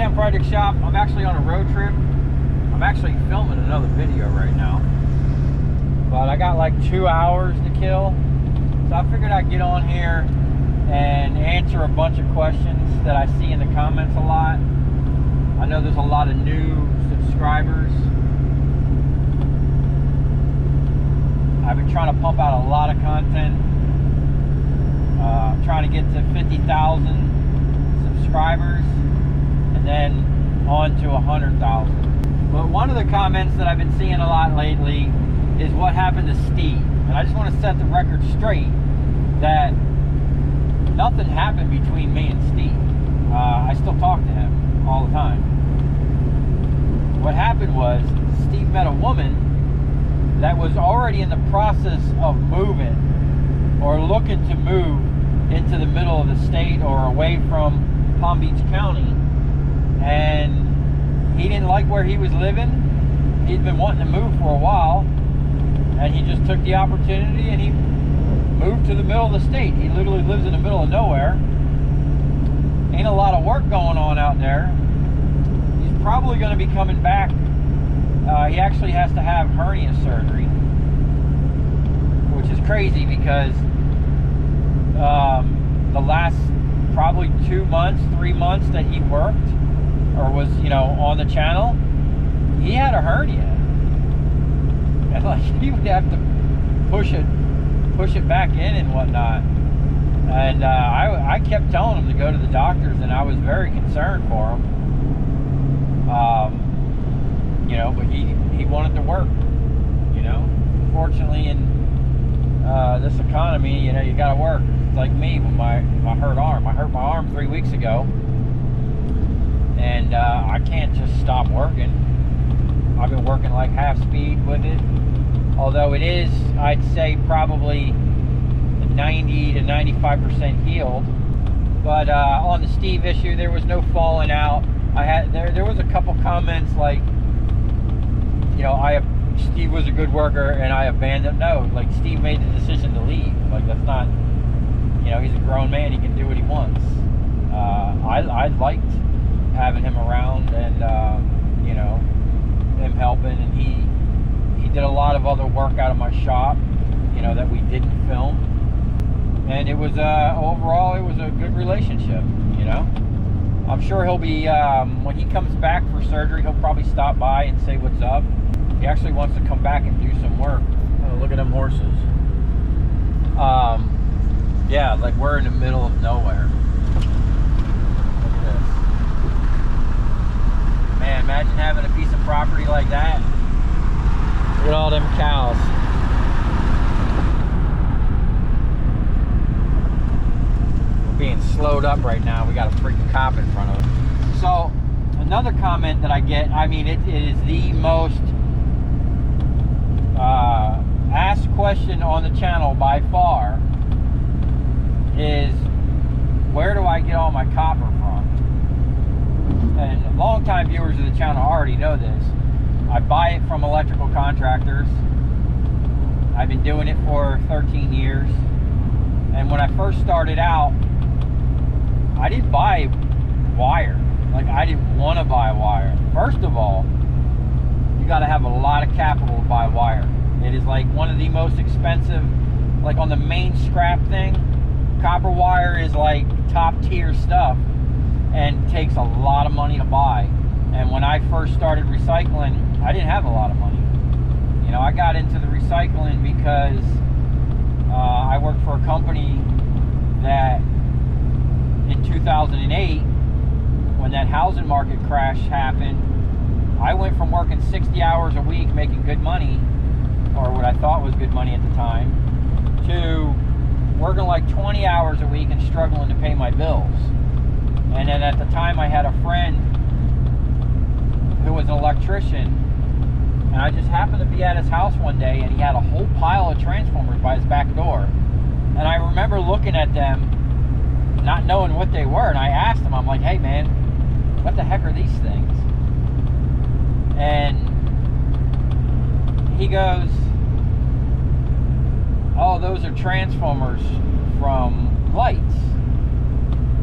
on Project Shop. I'm actually on a road trip. I'm actually filming another video right now. But I got like 2 hours to kill. So I figured I'd get on here and answer a bunch of questions that I see in the comments a lot. I know there's a lot of new subscribers. I've been trying to pump out a lot of content. Trying to get to 50,000 subscribers and then on to 100,000. But one of the comments that I've been seeing a lot lately is what happened to Steve. And I just want to set the record straight that nothing happened between me and Steve. I still talk to him all the time. What happened was Steve met a woman that was already in the process of moving or looking to move into the middle of the state or away from Palm Beach County, and he didn't like where he was living. He'd been wanting to move for a while, and he just took the opportunity and he moved to the middle of the state. He literally lives in the middle of nowhere. Ain't a lot of work going on out there. He's probably going to be coming back. He actually has to have hernia surgery, which is crazy because the last probably 2 months, 3 months that he worked or was, you know, on the channel, he had a hernia, and like he would have to push it back in and whatnot. And I kept telling him to go to the doctors, and I was very concerned for him. You know, but he wanted to work. You know, unfortunately in this economy, you know, you got to work. It's like me with my hurt arm. I hurt my arm 3 weeks ago, and I can't just stop working. I've been working like half speed with it, although it is, I'd say, probably 90 to 95% healed. But on the Steve issue, there was no falling out. There was a couple comments like, you know, Steve was a good worker and I abandoned. No, like Steve made the decision to leave. Like that's not, you know, he's a grown man. He can do what he wants. I liked having him around and, you know, him helping, and he did a lot of other work out of my shop, you know, that we didn't film. And it was, overall, it was a good relationship, you know. I'm sure he'll be, when he comes back for surgery, he'll probably stop by and say what's up. He actually wants to come back and do some work. Oh, look at them horses. Yeah, like we're in the middle of nowhere. Look at this. Man, imagine having a piece of property like that. Look at all them cows. We're being slowed up right now. We got a freaking cop in front of us. So, another comment that I get, I mean, it is the most asked question on the channel by far, is where do I get all my copper from? And longtime viewers of the channel already know this. I buy it from electrical contractors. I've been doing it for 13 years. And when I first started out, I didn't buy wire. Like, I didn't want to buy wire. First of all, you got to have a lot of capital to buy wire. It is like one of the most expensive, like on the main scrap thing, copper wire is like top tier stuff and takes a lot of money to buy. And when I first started recycling, I didn't have a lot of money. You know, I got into the recycling because I worked for a company that in 2008, when that housing market crash happened, I went from working 60 hours a week making good money, or what I thought was good money at the time, to working like 20 hours a week and struggling to pay my bills. And then at the time I had a friend who was an electrician, and I just happened to be at his house one day, and he had a whole pile of transformers by his back door. And I remember looking at them, not knowing what they were, and I asked him, I'm like, hey man, what the heck are these things? And he goes, oh, those are transformers from lights.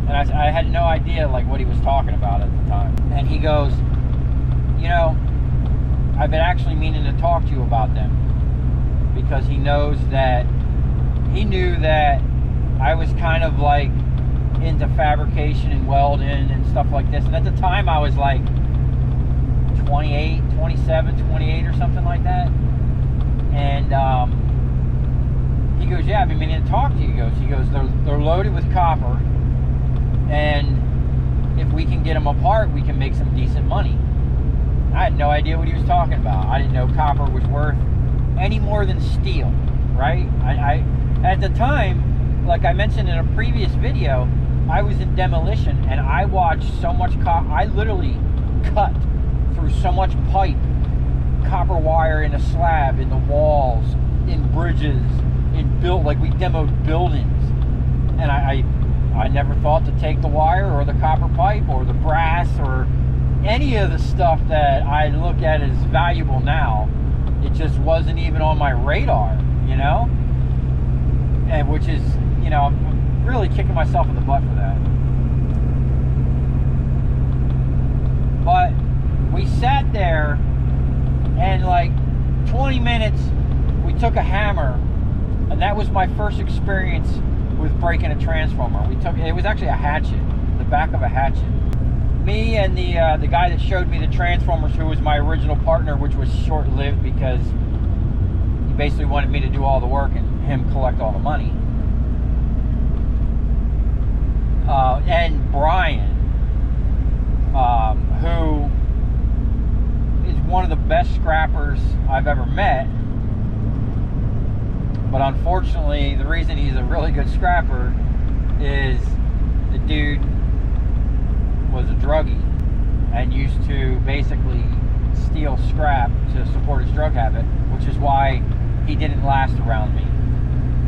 And I had no idea like what he was talking about at the time. And he goes, you know, I've been actually meaning to talk to you about them, because he knew that I was kind of like into fabrication and welding and stuff like this. And at the time I was like 28, 27, 28 or something like that. And he goes, yeah, I've been meaning to talk to you. He goes, they're loaded with copper, and if we can get them apart, we can make some decent money. I had no idea what he was talking about. I didn't know copper was worth any more than steel, right? I at the time, like I mentioned in a previous video, I was in demolition, and I watched so much copper. I literally cut through so much pipe, copper wire in a slab, in the walls, in bridges, like we demoed buildings. And I never thought to take the wire or the copper pipe or the brass or any of the stuff that I look at as valuable now. It just wasn't even on my radar, you know? And which is, you know, I'm really kicking myself in the butt for that. But we sat there, and like 20 minutes, we took a hammer, and that was my first experience with breaking a transformer. It was actually a hatchet, the back of a hatchet. Me and the guy that showed me the transformers, who was my original partner, which was short-lived because he basically wanted me to do all the work and him collect all the money. And Brian, who is one of the best scrappers I've ever met. But unfortunately, the reason he's a really good scrapper is the dude was a druggie and used to basically steal scrap to support his drug habit, which is why he didn't last around me.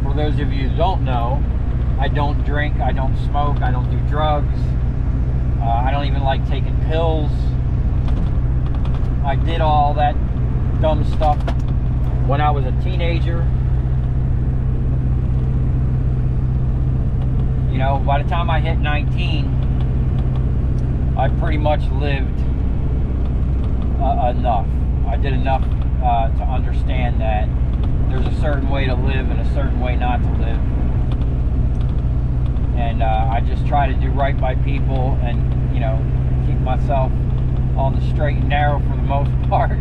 For those of you who don't know, I don't drink, I don't smoke, I don't do drugs, I don't even like taking pills. I did all that dumb stuff when I was a teenager. You know, by the time I hit 19, I pretty much lived enough. I did enough to understand that there's a certain way to live and a certain way not to live. And I just try to do right by people and, you know, keep myself on the straight and narrow for the most part.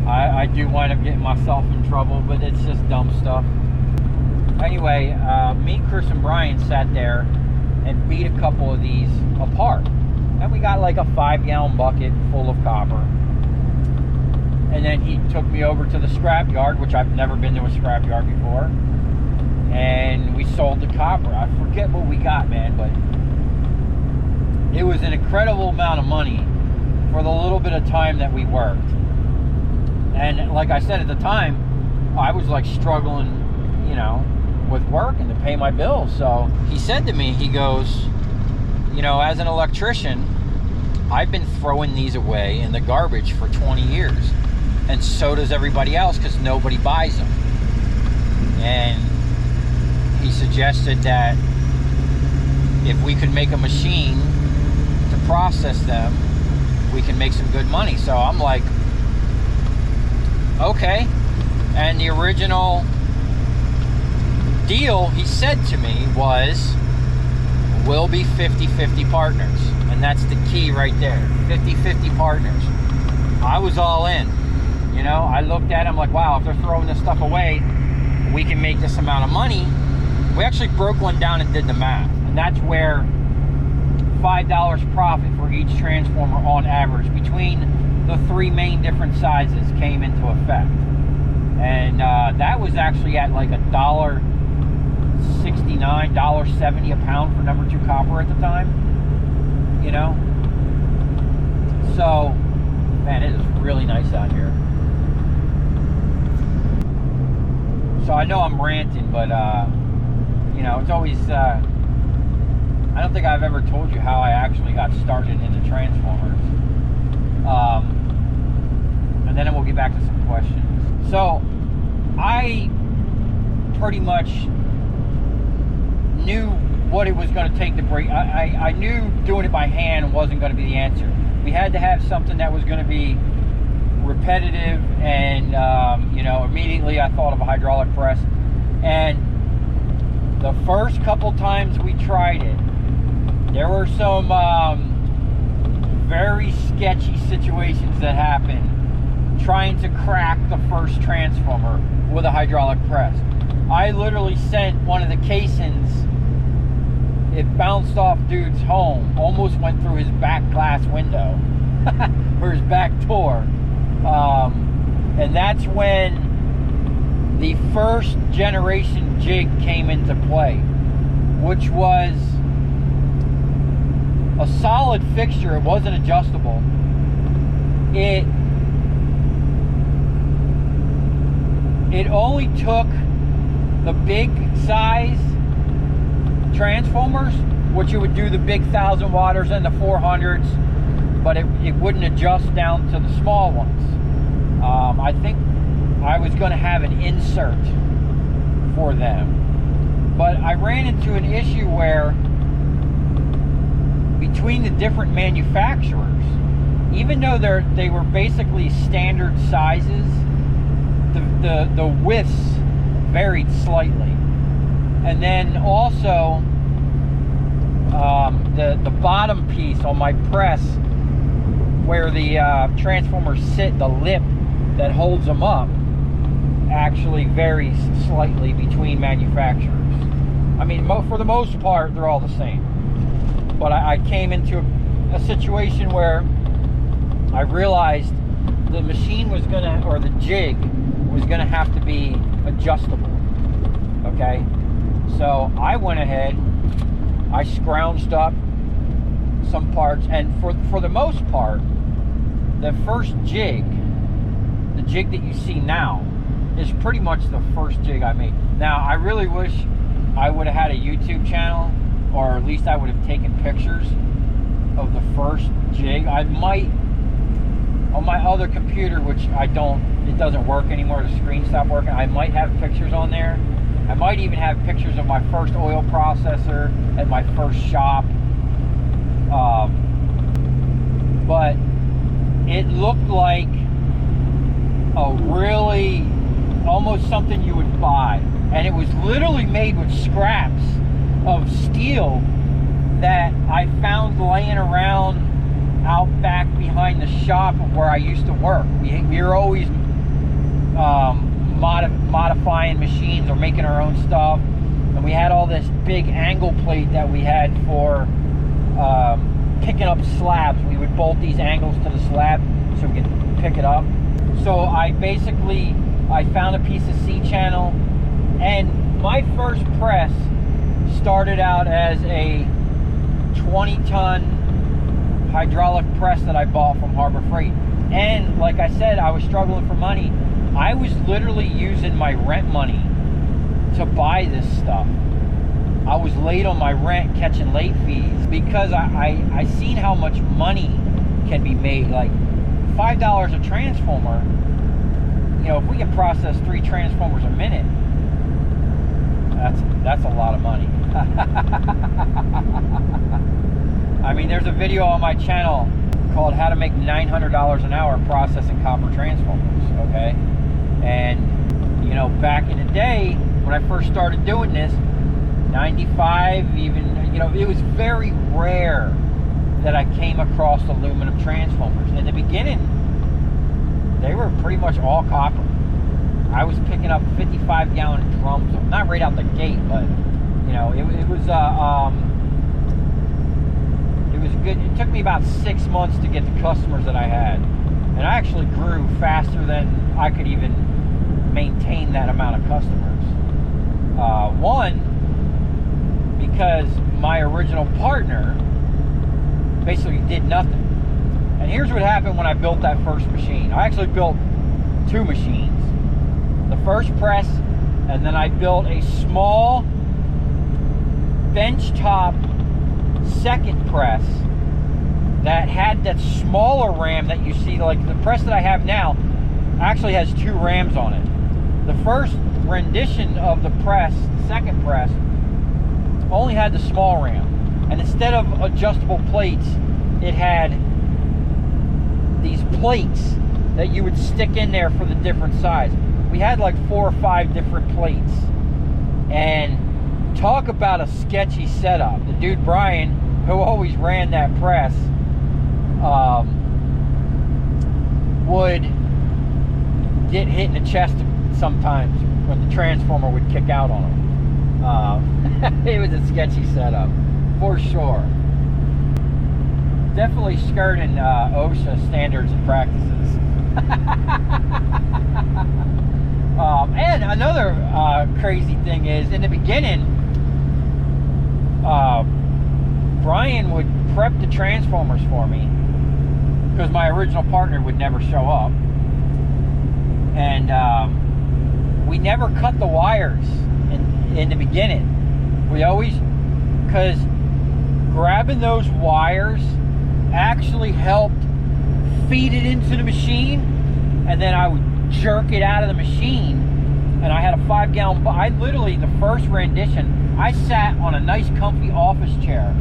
I do wind up getting myself in trouble, but it's just dumb stuff. Anyway, me, Chris, and Brian sat there and beat a couple of these apart. And we got like a 5-gallon bucket full of copper. And then he took me over to the scrap yard, which I've never been to a scrap yard before. And we sold the copper. I forget what we got, man, but it was an incredible amount of money for the little bit of time that we worked. And like I said at the time, I was like struggling, you know, with work and to pay my bills. So he said to me, he goes, you know, as an electrician, I've been throwing these away in the garbage for 20 years. And so does everybody else, because nobody buys them. And he suggested that if we could make a machine to process them, we can make some good money. So I'm like, okay. And the original deal he said to me was, we'll be 50-50 partners. And that's the key right there, 50-50 partners. I was all in. You know, I looked at him like, wow, if they're throwing this stuff away, we can make this amount of money. We actually broke one down and did the math. And that's where $5 profit for each transformer on average between the 3 main different sizes came into effect. And that was actually at like $1.69, $1.70 a pound for number 2 copper at the time. You know? So, man, it is really nice out here. So I know I'm ranting, but you know, it's always I don't think I've ever told you how I actually got started into transformers. And then we'll get back to some questions. So I pretty much knew what it was going to take to break. I knew doing it by hand wasn't going to be the answer. We had to have something that was going to be repetitive, and you know, immediately I thought of a hydraulic press. And the first couple times we tried it, there were some very sketchy situations that happened trying to crack the first transformer with a hydraulic press. I literally sent one of the casings, it bounced off dude's home, almost went through his back glass window or his back door. And that's when the first generation jig came into play, which was a solid fixture. It wasn't adjustable. It only took the big size transformers, which it would do the big 1000 watters and the 400s, but it wouldn't adjust down to the small ones. I think I was going to have an insert for them, but I ran into an issue where between the different manufacturers, even though they were basically standard sizes, the widths varied slightly. And then also the bottom piece on my press, where the transformers sit, the lip that holds them up, actually varies slightly between manufacturers. I mean, for the most part, they're all the same. But I came into a situation where I realized the machine was gonna, or the jig was gonna have to be adjustable. Okay, so I went ahead, I scrounged up some parts, and for the most part, the first jig, the jig that you see now, is pretty much the first jig I made. Now, I really wish I would have had a YouTube channel, or at least I would have taken pictures of the first jig. I might, on my other computer, which it doesn't work anymore, the screen stopped working, I might have pictures on there. I might even have pictures of my first oil processor at my first shop. But it looked like a really, almost something you would buy. And it was literally made with scraps of steel that I found laying around out back behind the shop of where I used to work. We were always modifying machines or making our own stuff, and we had all this big angle plate that we had for picking up slabs. We would bolt these angles to the slab so we could pick it up. So I found a piece of C-channel, and my first press started out as a 20-ton hydraulic press that I bought from Harbor Freight. And like I said, I was struggling for money. I was literally using my rent money to buy this stuff. I was late on my rent, catching late fees, because I seen how much money can be made. Like $5 a transformer, you know, if we can process 3 transformers a minute, that's a lot of money. I mean, there's a video on my channel called How to Make $900 an Hour Processing Copper Transformers, okay? And, you know, back in the day, when I first started doing this, 95, even, you know, it was very rare that I came across aluminum transformers. In the beginning, they were pretty much all copper. I was picking up 55-gallon drums, not right out the gate, but, you know, it was good. It took me about 6 months to get the customers that I had, and I actually grew faster than I could even maintain that amount of customers. One, because my original partner basically did nothing. And here's what happened when I built that first machine. I actually built 2 machines. The first press, and then I built a small benchtop second press that had that smaller ram that you see. Like the press that I have now actually has 2 rams on it. The first rendition of the press, the second press, only had the small ram. And instead of adjustable plates, it had these plates that you would stick in there for the different size. We had like 4 or 5 different plates. And talk about a sketchy setup. The dude Brian, who always ran that press, would get hit in the chest sometimes when the transformer would kick out on him. It was a sketchy setup, for sure. Definitely skirting OSHA standards and practices. And another crazy thing is, in the beginning, Brian would prep the transformers for me because my original partner would never show up. And we never cut the wires in the beginning. We always, because grabbing those wires actually helped feed it into the machine, and then I would jerk it out of the machine. And I had a 5-gallon, I literally, the first rendition, I sat on a nice comfy office chair,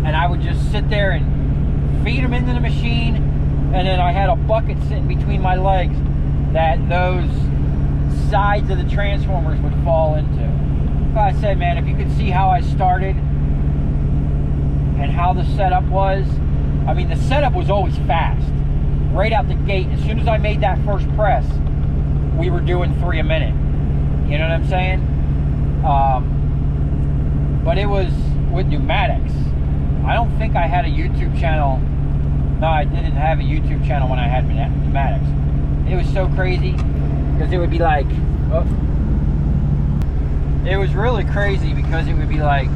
and I would just sit there and feed them into the machine, and then I had a bucket sitting between my legs that those sides of the transformers would fall into. Like I said, man, if you could see how I started and how the setup was, I mean, the setup was always fast. Right out the gate, as soon as I made that first press, we were doing 3 a minute. You know what I'm saying? But it was with pneumatics. I don't think I had a YouTube channel. No, I didn't have a YouTube channel when I had pneumatics. It was so crazy because it would be like, oh, it was really crazy because it would be like,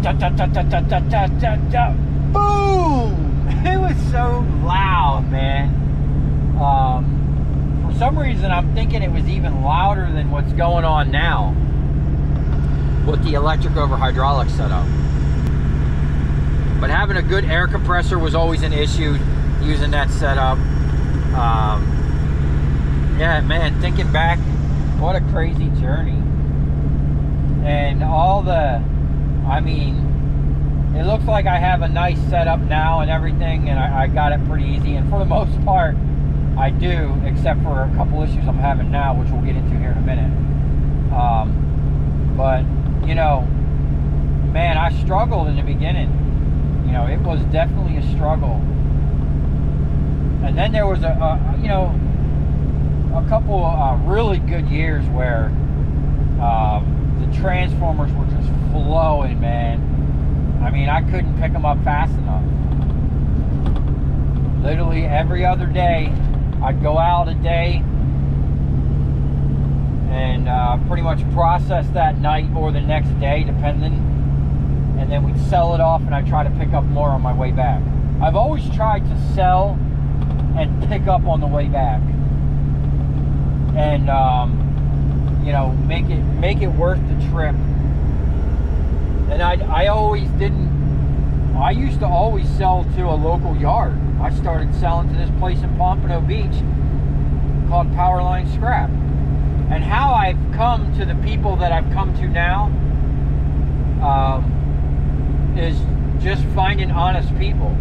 da, da, da, da, da, da, da, da, da, boom! It was so loud, man. For some reason, I'm thinking it was even louder than what's going on now with the electric over hydraulic setup. But having a good air compressor was always an issue using that setup. Yeah, man, thinking back, what a crazy journey. And all the, I mean, it looks like I have a nice setup now and everything, and I got it pretty easy. And for the most part, I do, except for a couple issues I'm having now, which we'll get into here in a minute. But, you know, man, I struggled in the beginning. You know, it was definitely a struggle. And then there was you know, a couple really good years where the transformers were just flowing, man. I mean, I couldn't pick them up fast enough. Literally every other day, I'd go out a day and pretty much process that night or the next day, depending. And then we'd sell it off, and I'd try to pick up more on my way back. I've always tried to sell and pick up on the way back. And, you know, make it worth the trip. And I always didn't, I used to always sell to a local yard. I started selling to this place in Pompano Beach called Powerline Scrap. And how I've come to the people that I've come to now is just finding honest people.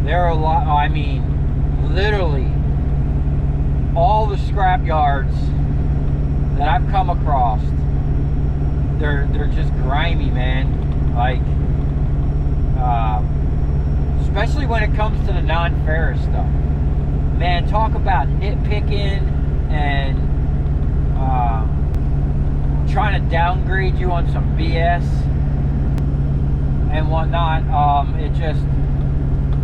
There are a lot, I mean, literally all the scrap yards that I've come across, they're just grimy, man. Like, especially when it comes to the non-ferrous stuff. Man, talk about nitpicking and trying to downgrade you on some BS and whatnot.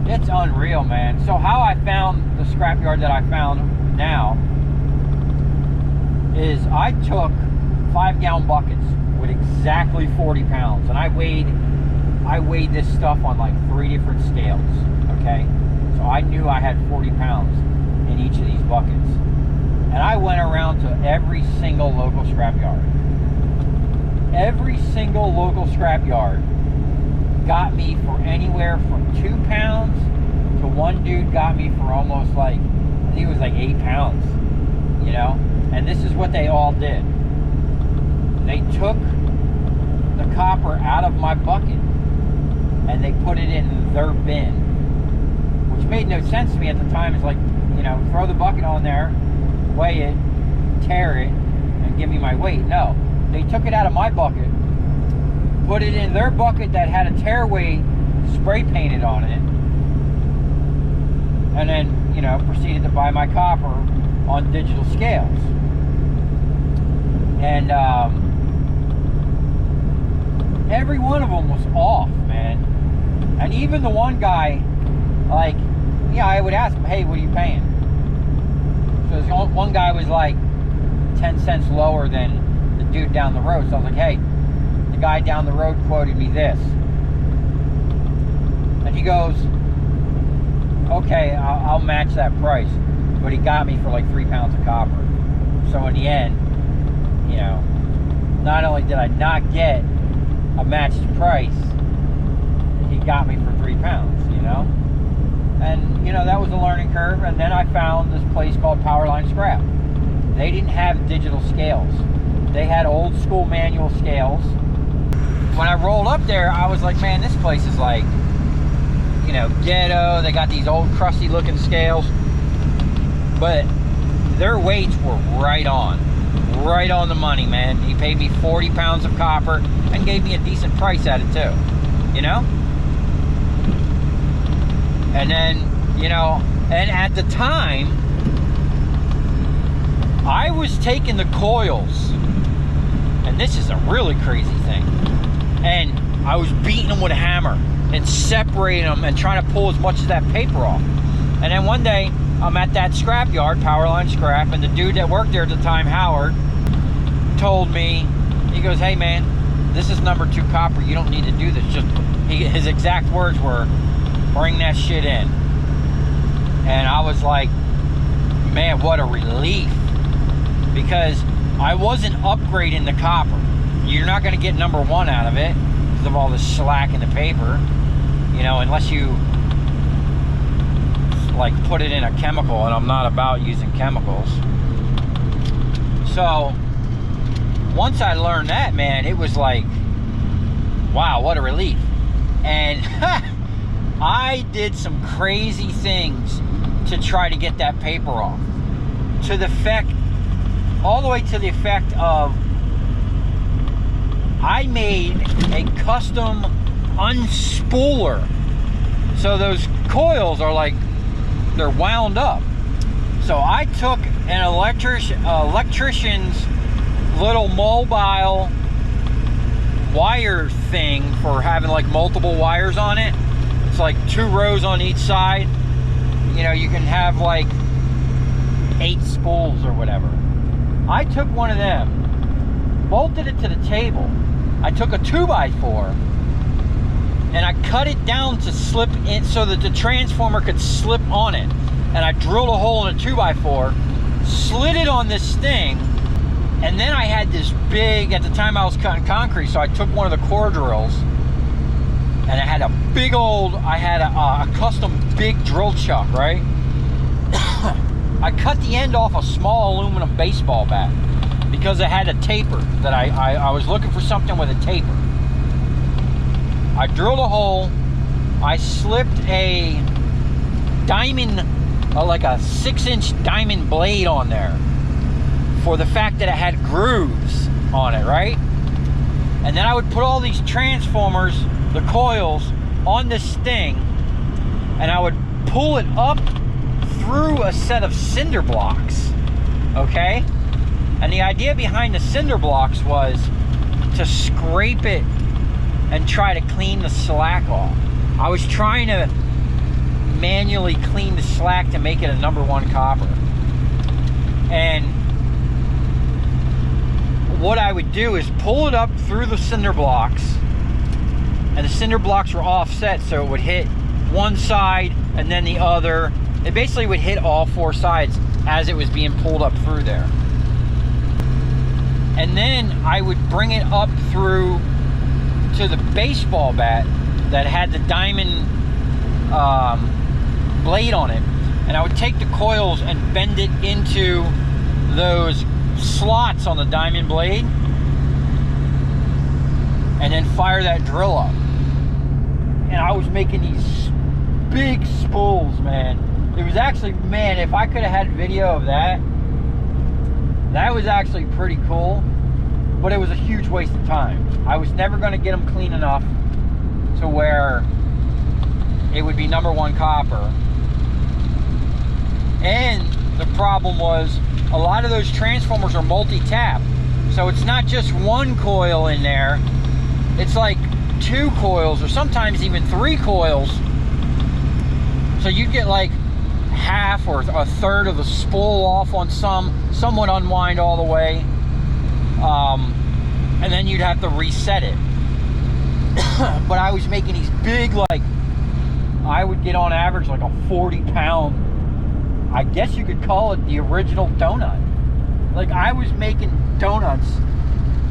It's unreal, man. So how I found the scrapyard that I found now is I took 5-gallon buckets with exactly 40 pounds, and I weighed this stuff on like 3 different scales. Okay, so I knew I had 40 pounds in each of these buckets, and I went around to every single local scrapyard. Every single local scrapyard got me for anywhere from 2 pounds to one dude got me for almost like, I think it was like 8 pounds, you know. And this is what they all did. They took the copper out of my bucket and they put it in their bin, which made no sense to me at the time. It's like, you know, throw the bucket on there, weigh it, tear it, and give me my weight. No, they took it out of my bucket, put it in their bucket that had a tear weight spray painted on it, and then, you know, proceeded to buy my copper on digital scales. And every one of them was off, man. And even the one guy, like, yeah, I would ask him, hey, what are you paying? So this one guy was like 10 cents lower than the dude down the road. So I was like, hey, the guy down the road quoted me this. And he goes, okay, I'll match that price. But he got me for like 3 pounds of copper. So in the end, you know, not only did I not get a matched price, he got me for 3 pounds, you know? And, you know, that was a learning curve. And then I found this place called Powerline Scrap. They didn't have digital scales. They had old school manual scales. When I rolled up there, I was like, man, this place is like, you know, ghetto. They got these old crusty looking scales. But their weights were right on the money, man. He paid me 40 pounds of copper and gave me a decent price at it too, you know? And then, you know, and at the time, I was taking the coils, and this is a really crazy thing, and I was beating them with a hammer and separating them and trying to pull as much of that paper off. And then one day, I'm at that scrap yard, Powerline Scrap, and the dude that worked there at the time, Howard, told me, he goes, hey man, this is number 2 copper, you don't need to do this. Just, his exact words were, bring that shit in. And I was like, man, what a relief. Because I wasn't upgrading the copper. You're not going to get number 1 out of it because of all the slack in the paper, you know, unless you like put it in a chemical, and I'm not about using chemicals. So once I learned that, man, it was like, wow, what a relief. And I did some crazy things to try to get that paper off, to the effect, all the way to the effect of, I made a custom unspooler. So those coils are like, they're wound up. So I took an electrician's little mobile wire thing for having like multiple wires on it. It's like 2 rows on each side. You know, you can have like 8 spools or whatever. I took one of them, bolted it to the table. I took a 2x4 and I cut it down to slip in so that the transformer could slip on it. And I drilled a hole in a 2x4, slid it on this thing, and then I had this big, at the time I was cutting concrete, so I took one of the core drills, and I had a big old, I had a custom big drill chuck, right? I cut the end off a small aluminum baseball bat because it had a taper that I was looking for something with a taper. I drilled a hole, I slipped a diamond, like a 6-inch diamond blade on there for the fact that it had grooves on it, right? And then I would put all these transformers, the coils, on this thing, and I would pull it up through a set of cinder blocks, okay? And the idea behind the cinder blocks was to scrape it and try to clean the slack off. I was trying to manually clean the slack to make it a number 1 copper. And what I would do is pull it up through the cinder blocks, and the cinder blocks were offset, so it would hit one side and then the other. It basically would hit all 4 sides as it was being pulled up through there. And then I would bring it up through to the baseball bat that had the diamond blade on it, and I would take the coils and bend it into those slots on the diamond blade, and then fire that drill up. And I was making these big spools, man. It was actually, man, if I could have had video of that, that was actually pretty cool, but it was a huge waste of time. I was never going to get them clean enough to where it would be #1 copper. And the problem was, a lot of those transformers are multi-tap. So it's not just one coil in there, it's like 2 coils or sometimes even 3 coils. So you'd get like half or a third of the spool off on some would unwind all the way. And then you'd have to reset it. But I was making these big, like, I would get on average like a 40-pound, I guess you could call it the original donut. Like, I was making donuts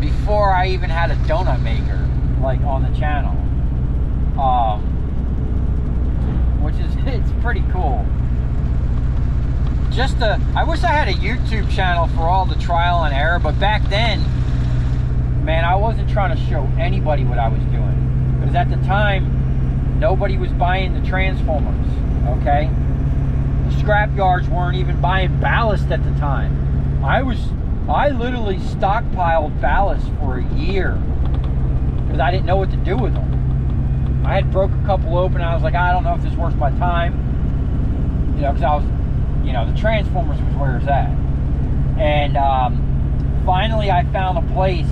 before I even had a donut maker, like, on the channel. Which is, it's pretty cool. I wish I had a YouTube channel for all the trial and error, but back then, man, I wasn't trying to show anybody what I was doing. Because at the time, nobody was buying the transformers, okay? The scrap yards weren't even buying ballast at the time. I literally stockpiled ballast for a year because I didn't know what to do with them. I had broke a couple open, and I was like, I don't know if this is worth my time. You know, because I was, you know, the transformers was where it's at. And finally I found a place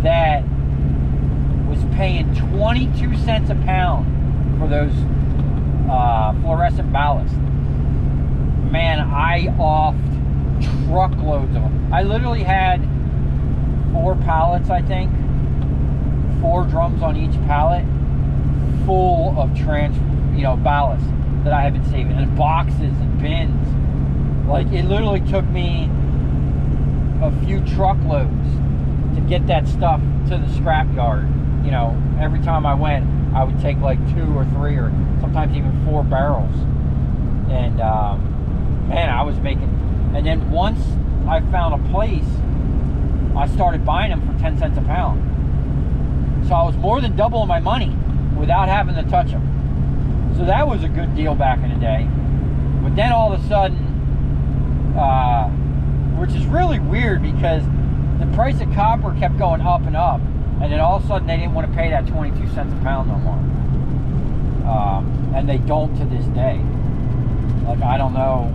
that was paying 22 cents a pound for those fluorescent ballast. Man, I offed truckloads of them. I literally had 4 pallets, I think, 4 drums on each pallet full of ballast that I had been saving, and boxes and bins. Like, it literally took me a few truckloads to get that stuff to the scrap yard. You know, every time I went, I would take like 2 or 3 or sometimes even 4 barrels. And man, I was making, and then once I found a place, I started buying them for 10 cents a pound. So I was more than doubling my money without having to touch them. So that was a good deal back in the day. But then all of a sudden, which is really weird because the price of copper kept going up and up, and then all of a sudden they didn't want to pay that 22 cents a pound no more. And they don't to this day. Like, I don't know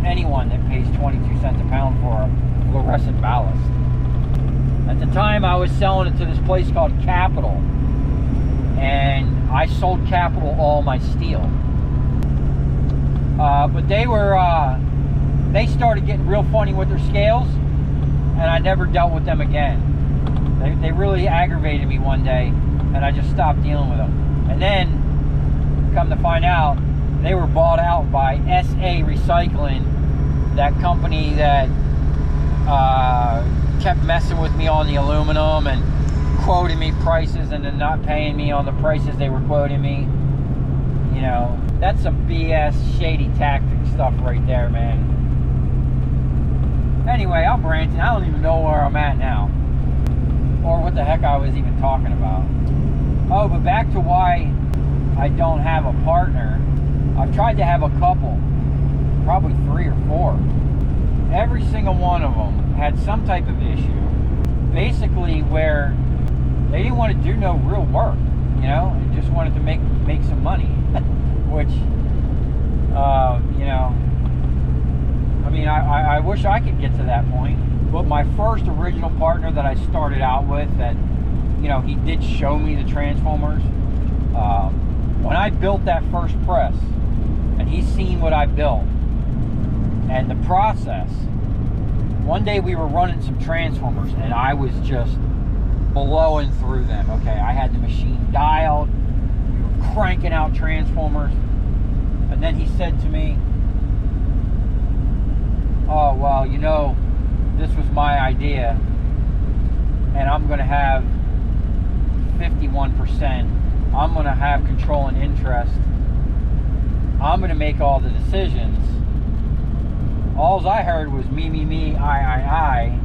anyone that pays 22 cents a pound for a fluorescent ballast. At the time, I was selling it to this place called Capital, and I sold Capital all my steel. But they started getting real funny with their scales, and I never dealt with them again. They really aggravated me one day, and I just stopped dealing with them. And then, come to find out, they were bought out by SA Recycling, that company that kept messing with me on the aluminum and quoting me prices and then not paying me on the prices they were quoting me. You know, that's some BS shady tactic stuff right there, man. Anyway, I'm ranting. I don't even know where I'm at now, or what the heck I was even talking about. Oh, but back to why I don't have a partner. I've tried to have a couple, probably 3 or 4. Every single one of them had some type of issue, basically where they didn't want to do no real work, you know, they just wanted to make some money, which, you know, I mean, I wish I could get to that point, but my first original partner that I started out with, that, you know, he did show me the transformers, when I built that first press, and he's seen what I built, and the process, one day we were running some transformers, and I was just blowing through them, okay? I had the machine dialed, we were cranking out transformers, and then he said to me, oh, well, you know, this was my idea, and I'm going to have 51%. I'm going to have controlling interest. I'm going to make all the decisions. All I heard was me, I.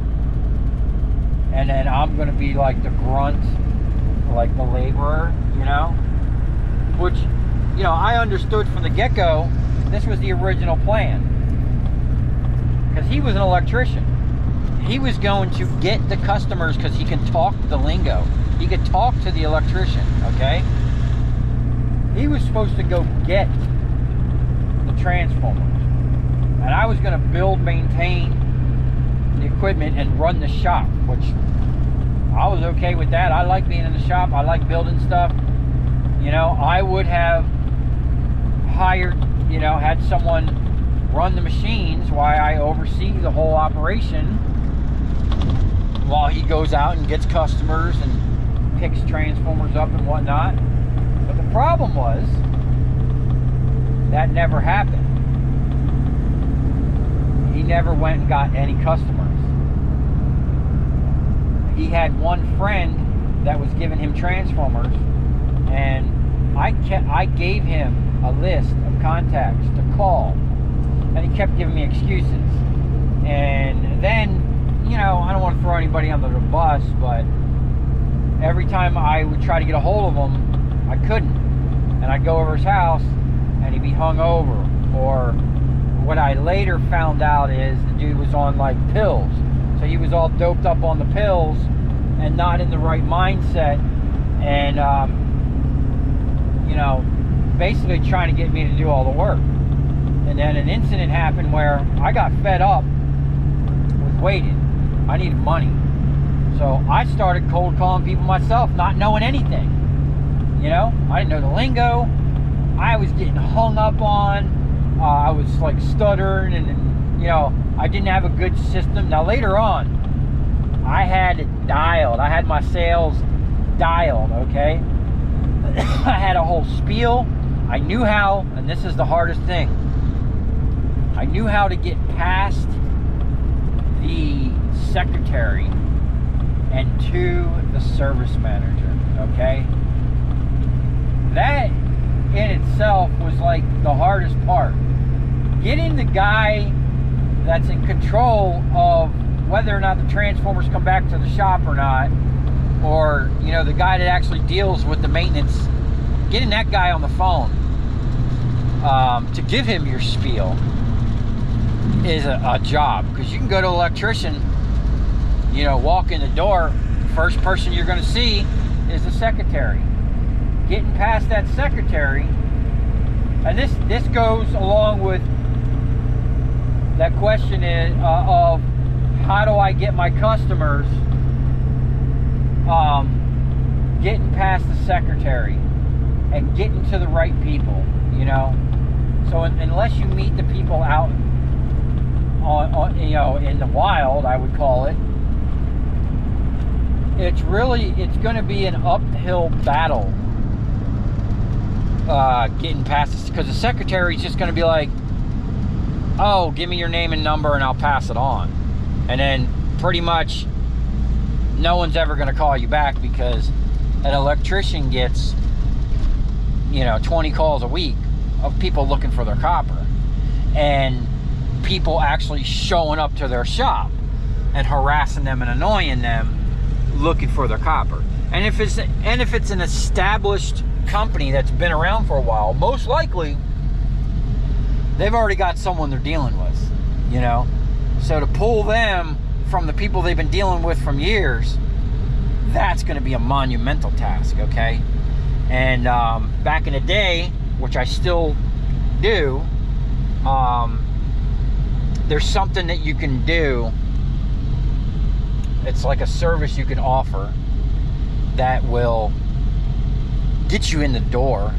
and then I'm going to be like the grunt, like the laborer, you know? Which, you know, I understood from the get-go, this was the original plan. Because he was an electrician. He was going to get the customers because he can talk the lingo. He could talk to the electrician, okay? He was supposed to go get the transformers. And I was going to build, maintain the equipment and run the shop, which I was okay with that. I like being in the shop. I like building stuff. You know, I would have hired, you know, had someone run the machines while I oversee the whole operation while he goes out and gets customers and picks transformers up and whatnot. But the problem was that never happened. He never went and got any customers. He had one friend that was giving him transformers, and I gave him a list of contacts to call, and he kept giving me excuses. And then, you know, I don't want to throw anybody under the bus, but every time I would try to get a hold of him, I couldn't. And I'd go over his house, and he'd be hung over. Or what I later found out is the dude was on like pills. So he was all doped up on the pills and not in the right mindset. And, you know, basically trying to get me to do all the work. And then an incident happened where I got fed up with waiting. I needed money. So I started cold calling people myself, not knowing anything. You know, I didn't know the lingo. I was getting hung up on. I was like stuttering, and you know, I didn't have a good system. Now later on, I had it dialed. I had my sales dialed, okay? I had a whole spiel. I knew how, and this is the hardest thing, I knew how to get past the secretary and to the service manager, okay? That in itself was like the hardest part. Getting the guy that's in control of whether or not the transformers come back to the shop or not, or, you know, the guy that actually deals with the maintenance, getting that guy on the phone to give him your spiel is a job. Because you can go to an electrician, you know, walk in the door, first person you're going to see is the secretary. Getting past that secretary, and this goes along with that question of how do I get my customers, getting past the secretary and getting to the right people, you know. So unless you meet the people out on you know, in the wild, I would call it, it's going to be an uphill battle getting past this, because the secretary's just going to be like, oh, give me your name and number and I'll pass it on. And then pretty much no one's ever going to call you back, because an electrician gets, you know, 20 calls a week of people looking for their copper, and people actually showing up to their shop and harassing them and annoying them looking for their copper. And if it's an established company that's been around for a while, most likely they've already got someone they're dealing with, you know. So to pull them from the people they've been dealing with from years, that's going to be a monumental task, okay? And back in the day, which I still do, there's something that you can do. It's like a service you can offer that will get you in the door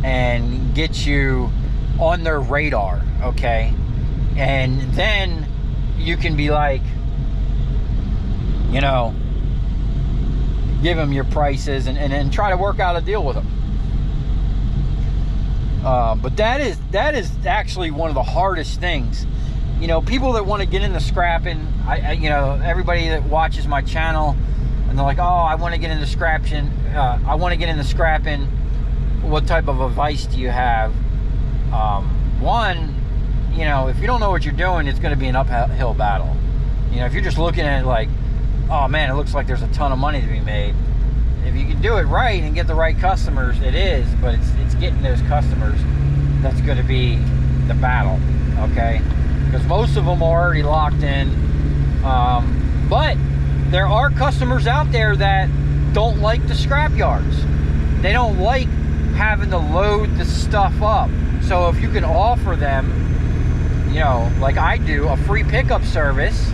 and get you on their radar, okay? And then you can be like, you know, give them your prices and try to work out a deal with them. But that is actually one of the hardest things. You know, people that want to get into scrapping, you know, everybody that watches my channel, and they're like, oh, I want to get into scrapping. What type of advice do you have? One, you know, if you don't know what you're doing, it's going to be an uphill battle. You know, if you're just looking at it like, oh man, it looks like there's a ton of money to be made. If you can do it right and get the right customers, it is, but it's getting those customers that's going to be the battle, okay? Because most of them are already locked in. But there are customers out there that don't like the scrap yards. They don't like having to load the stuff up. So if you can offer them, you know, like I do, a free pickup service,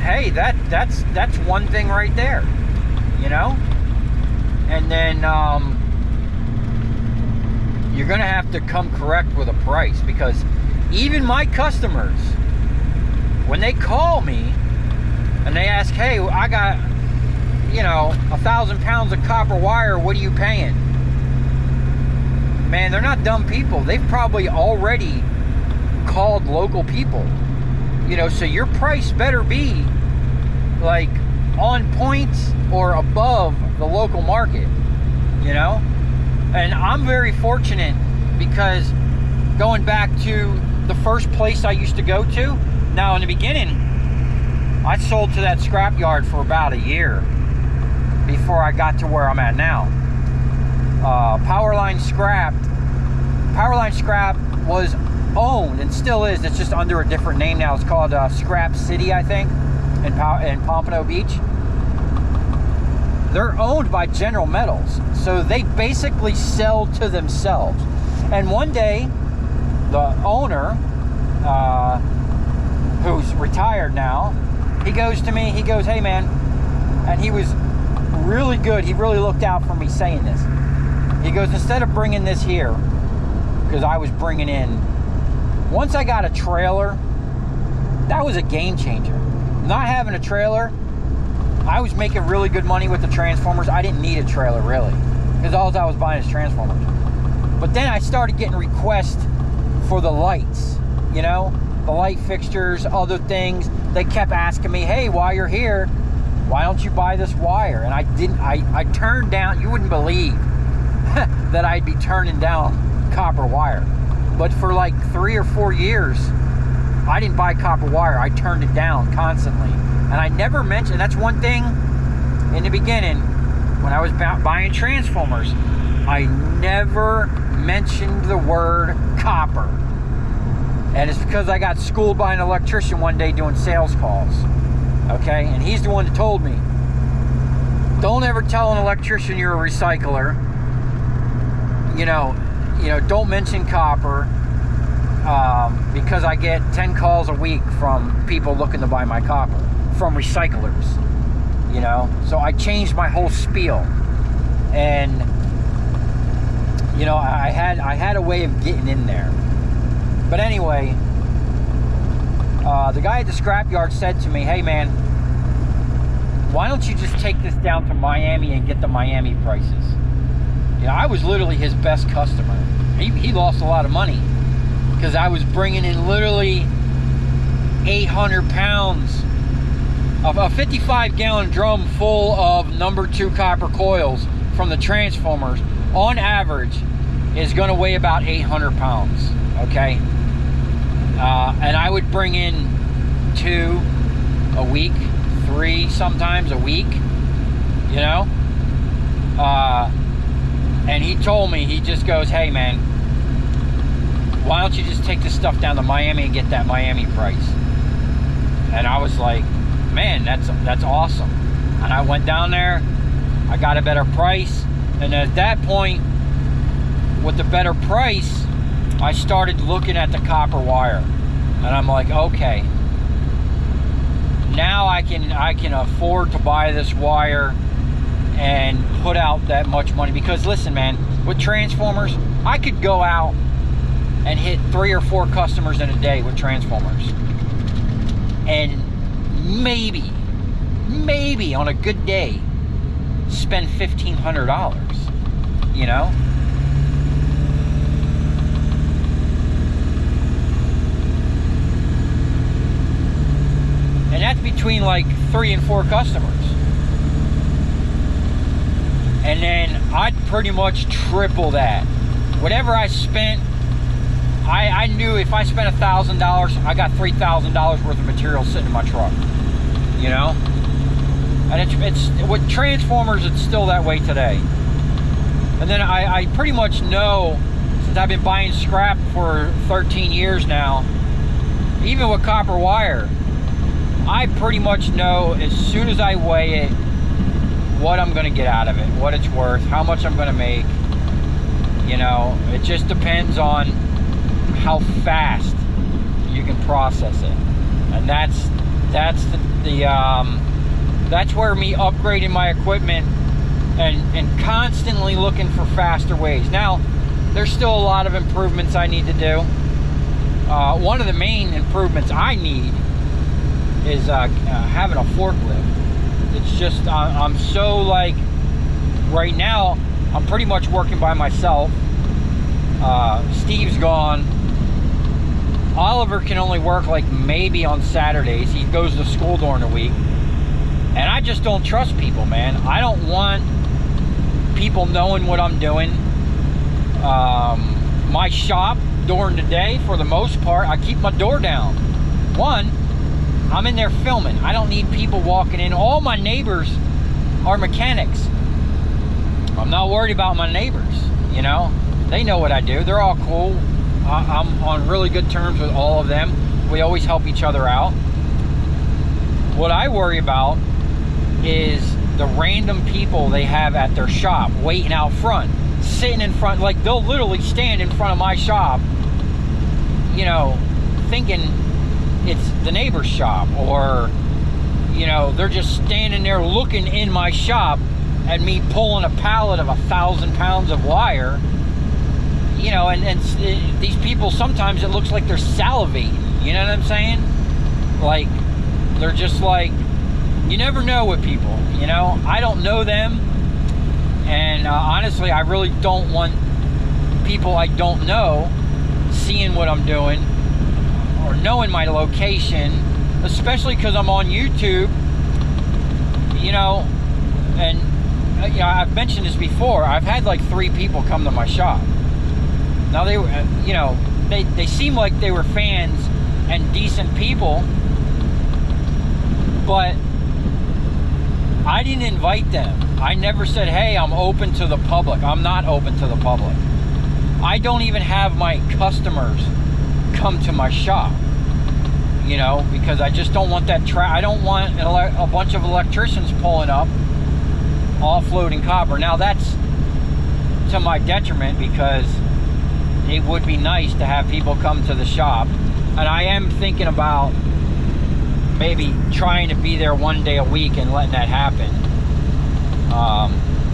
hey, that's one thing right there, you know? And then you're gonna have to come correct with a price, because even my customers, when they call me and they ask, hey, I got, you know, 1,000 pounds of copper wire, what are you paying? Man, they're not dumb people. They've probably already called local people, you know, so your price better be like on point or above the local market, you know? And I'm very fortunate, because going back to the first place I used to go to, now in the beginning, I sold to that scrap yard for about a year before I got to where I'm at now. Powerline Scrap was owned, and still is, it's just under a different name now. It's called Scrap City, I think, in Pompano Beach. They're owned by General Metals, so they basically sell to themselves. And one day, the owner, who's retired now, he goes to me, he goes, hey man, and he was really good, he really looked out for me saying this. He goes, instead of bringing this here, because I was bringing in, once I got a trailer, that was a game changer. Not having a trailer, I was making really good money with the transformers. I didn't need a trailer really, because all I was buying is transformers. But then I started getting requests for the lights, you know, the light fixtures, other things. They kept asking me, hey, while you're here, why don't you buy this wire? And I didn't, I turned down, you wouldn't believe that I'd be turning down copper wire. But for like 3 or 4 years, I didn't buy copper wire. I turned it down constantly. And I never mentioned, that's one thing in the beginning, when I was buying transformers, I never mentioned the word copper. And it's because I got schooled by an electrician one day doing sales calls. Okay, and he's the one that told me, don't ever tell an electrician you're a recycler. You know, don't mention copper, because I get 10 calls a week from people looking to buy my copper from recyclers, you know. So I changed my whole spiel, and you know, I had a way of getting in there. But anyway, the guy at the scrapyard said to me, hey man, why don't you just take this down to Miami and get the Miami prices? You know, I was literally his best customer. He lost a lot of money, because I was bringing in literally 800 pounds of a 55-gallon drum full of #2 copper coils from the transformers. On average, is going to weigh about 800 pounds, okay? And I would bring in 2 a week, 3 sometimes a week, you know? And he told me, he just goes, hey man, why don't you just take this stuff down to Miami and get that Miami price? And I was like, man, that's awesome. And I went down there, I got a better price, and at that point, with the better price, I started looking at the copper wire, and I'm like, okay, now I can afford to buy this wire and put out that much money. Because listen, man, with transformers, I could go out and hit 3 or 4 customers in a day with transformers, and maybe on a good day spend $1,500, you know. And that's between like 3 and 4 customers. And then I'd pretty much triple that. Whatever I spent, I knew if I spent $1,000, I got $3,000 worth of material sitting in my truck. you know? And it's with transformers, it's still that way today. And then I pretty much know, since I've been buying scrap for 13 years now, even with copper wire, I pretty much know as soon as I weigh it what I'm going to get out of it, what it's worth, how much I'm going to make. You know, it just depends on how fast you can process it. And that's where me upgrading my equipment and constantly looking for faster ways. Now, there's still a lot of improvements I need to do. One of the main improvements I need is having a forklift. It's just, I'm so like, right now, I'm pretty much working by myself. Steve's gone. Oliver can only work like maybe on Saturdays. He goes to school during the week. And I just don't trust people, man. I don't want people knowing what I'm doing. My shop during the day, for the most part, I keep my door down. One, I'm in there filming. I don't need people walking in. All my neighbors are mechanics. I'm not worried about my neighbors, you know. They know what I do. They're all cool. I'm on really good terms with all of them. We always help each other out. What I worry about is the random people they have at their shop waiting out front, sitting in front, like they'll literally stand in front of my shop, you know, thinking it's the neighbor's shop, or, you know, they're just standing there looking in my shop at me pulling a pallet of 1,000 pounds of wire, you know, and these people, sometimes it looks like they're salivating, you know what I'm saying? Like, they're just like, you never know with people, you know? I don't know them, and honestly, I really don't want people I don't know seeing what I'm doing or knowing my location, especially because I'm on YouTube, you know. And you know, I've mentioned this before, I've had like 3 people come to my shop. Now they were, you know, they seem like they were fans and decent people, but I didn't invite them. I never said, hey, I'm open to the public. I'm not open to the public. I don't even have my customers come to my shop, you know, because I just don't want that I don't want a bunch of electricians pulling up offloading copper. Now that's to my detriment, because it would be nice to have people come to the shop, and I am thinking about maybe trying to be there one day a week and letting that happen.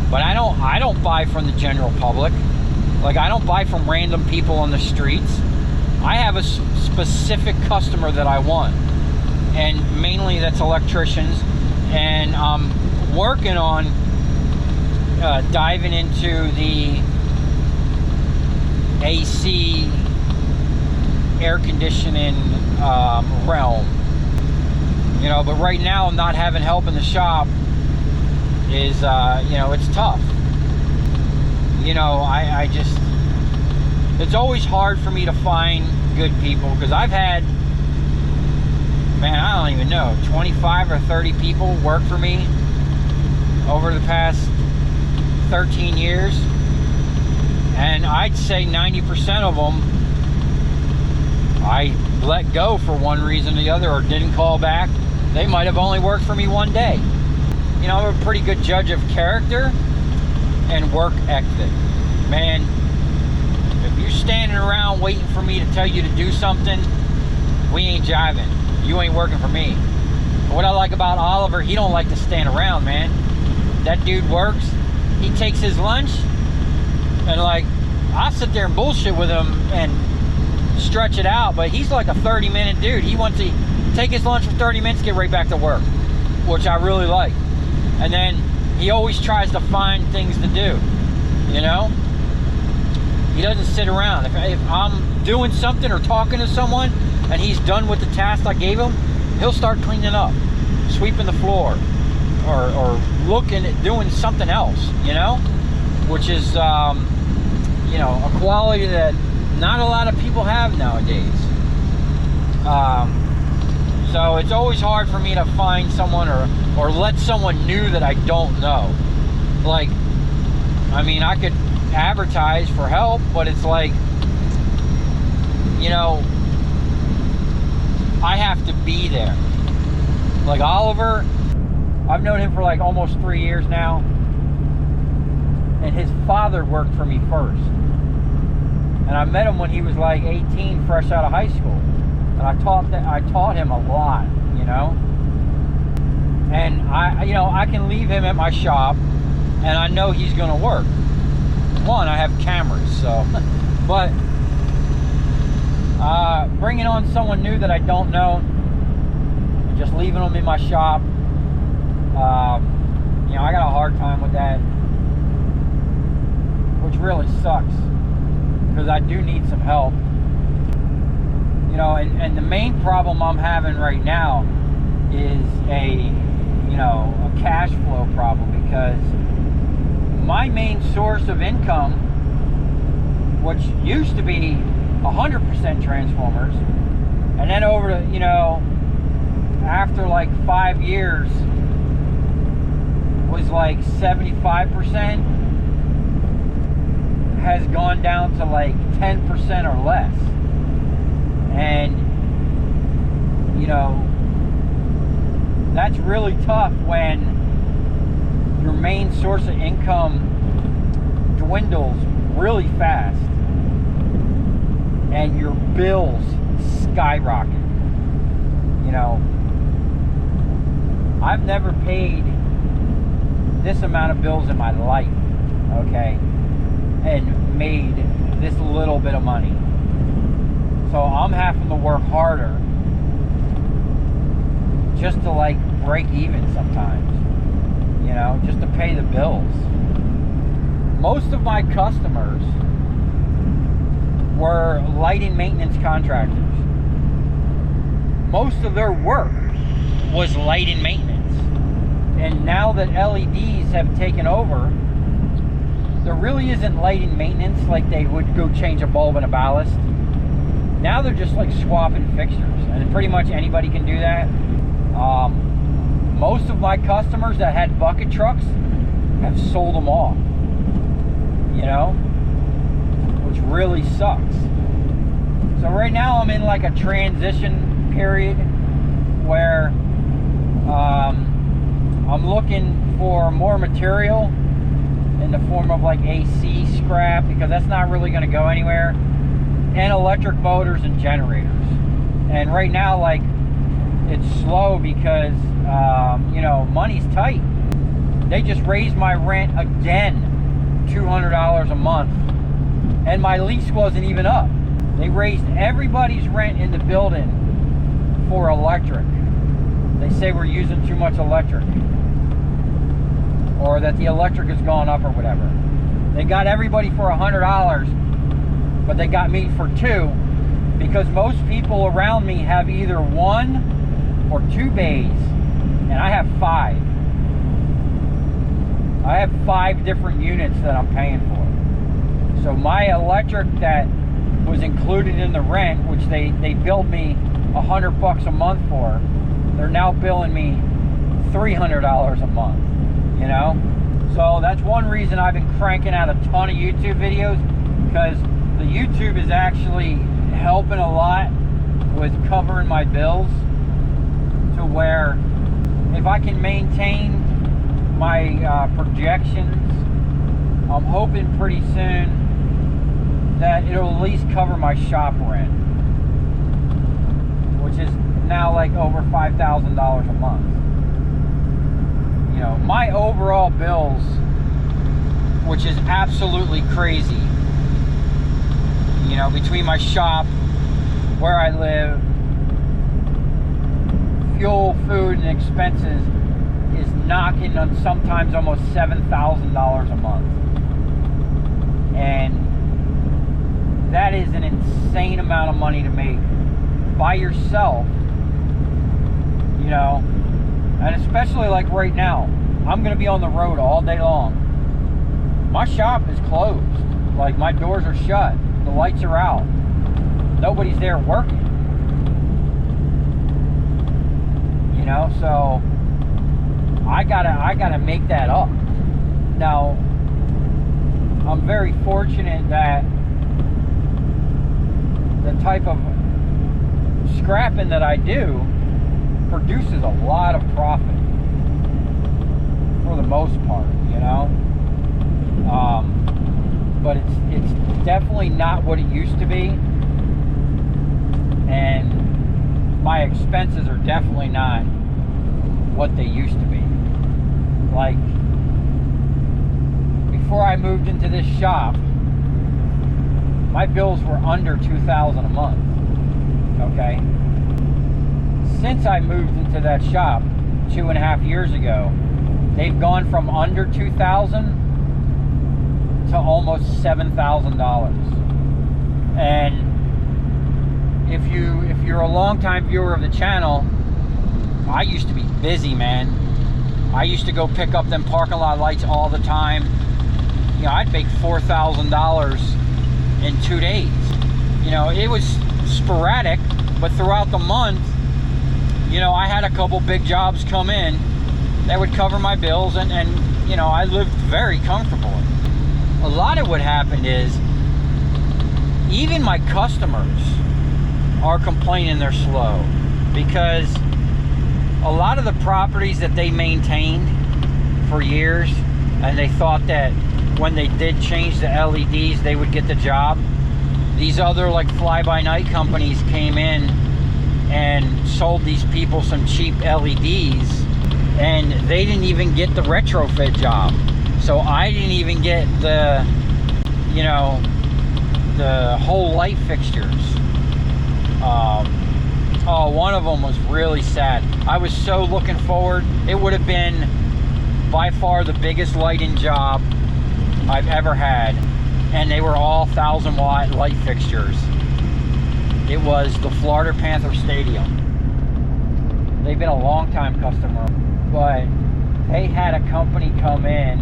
But I don't buy from the general public. Like, I don't buy from random people on the streets. I have a specific customer that I want, and mainly that's electricians. And I'm working on diving into the AC air conditioning realm, you know. But right now, not having help in the shop is, you know, it's tough. You know, I just, it's always hard for me to find good people, because I've had, man, I don't even know, 25 or 30 people work for me over the past 13 years, and I'd say 90% of them I let go for one reason or the other, or didn't call back. They might have only worked for me one day. You know, I'm a pretty good judge of character and work ethic. Man, if you're standing around waiting for me to tell you to do something, we ain't jiving. You ain't working for me. What I like about Oliver, he don't like to stand around, man. That dude works. He takes his lunch, and like, I'll sit there and bullshit with him and stretch it out, but he's like a 30-minute dude. He wants to take his lunch for 30 minutes, get right back to work, which I really like. And then he always tries to find things to do, you know? He doesn't sit around. If I'm doing something or talking to someone and he's done with the task I gave him, he'll start cleaning up, sweeping the floor, or looking at doing something else, you know? Which is, you know, a quality that not a lot of people have nowadays. So it's always hard for me to find someone or let someone new that I don't know. Like, I mean, I could advertise for help, but it's like, you know, I have to be there. Like Oliver, I've known him for like almost 3 years now, and his father worked for me first. And I met him when he was like 18, fresh out of high school. And I taught him a lot, you know. And I can leave him at my shop, and I know he's gonna work. One, I have cameras, so. But bringing on someone new that I don't know, just leaving them in my shop, you know, I got a hard time with that, which really sucks, because I do need some help. You know, and the main problem I'm having right now is a cash flow problem, because my main source of income, which used to be 100% transformers, and then over to, you know, after like 5 years was like 75%, has gone down to like 10% or less. And, you know, that's really tough when your main source of income dwindles really fast and your bills skyrocket. You know, I've never paid this amount of bills in my life, okay, and made this little bit of money. So I'm having to work harder just to like break even sometimes, you know, just to pay the bills. Most of my customers were lighting maintenance contractors. Most of their work was lighting maintenance. And now that LEDs have taken over, there really isn't lighting maintenance like they would go change a bulb and a ballast. Now they're just like swapping fixtures, and pretty much anybody can do that. Most of my customers that had bucket trucks have sold them off, you know, which really sucks. So right now I'm in like a transition period where I'm looking for more material in the form of like AC scrap, because that's not really going to go anywhere, and electric motors and generators. And right now, like, it's slow because you know, money's tight. They just raised my rent again, $200 a month, and my lease wasn't even up. They raised everybody's rent in the building for electric. They say we're using too much electric, or that the electric has gone up or whatever. They got everybody for $100, but they got me for $2, because most people around me have either 1 or 2 bays, and I have 5. I have 5 different units that I'm paying for. So my electric that was included in the rent, which they billed me $100 a month for, they're now billing me $300 a month, you know? So that's one reason I've been cranking out a ton of YouTube videos, because the YouTube is actually helping a lot with covering my bills, to where if I can maintain my projections, I'm hoping pretty soon that it'll at least cover my shop rent, which is now like over $5,000 a month. You know, my overall bills, which is absolutely crazy, you know, between my shop, where I live, fuel, food, and expenses, is knocking on sometimes almost $7,000 a month. And that is an insane amount of money to make by yourself, you know. And especially like right now, I'm gonna be on the road all day long. My shop is closed. Like, my doors are shut, the lights are out, nobody's there working. know, so I gotta make that up. Now, I'm very fortunate that the type of scrapping that I do produces a lot of profit for the most part, you know. But it's definitely not what it used to be, and my expenses are definitely not what they used to be. Like, before I moved into this shop, my bills were under $2,000 a month. Okay, since I moved into that shop 2.5 years ago, they've gone from under $2,000 to almost $7,000. And if you're a longtime viewer of the channel, I used to be busy, man. I used to go pick up them parking lot lights all the time. You know, I'd make $4,000 in 2 days. You know, it was sporadic, but throughout the month, you know, I had a couple big jobs come in that would cover my bills, and you know, I lived very comfortably. A lot of what happened is, even my customers are complaining they're slow, because a lot of the properties that they maintained for years, and they thought that when they did change the LEDs they would get the job, these other like fly-by-night companies came in and sold these people some cheap LEDs, and they didn't even get the retrofit job. So I didn't even get the, you know, the whole light fixtures. Oh, one of them was really sad. I was so looking forward. It would have been by far the biggest lighting job I've ever had, and they were all 1,000-watt light fixtures. It was the Florida Panther Stadium. They've been a long-time customer, but they had a company come in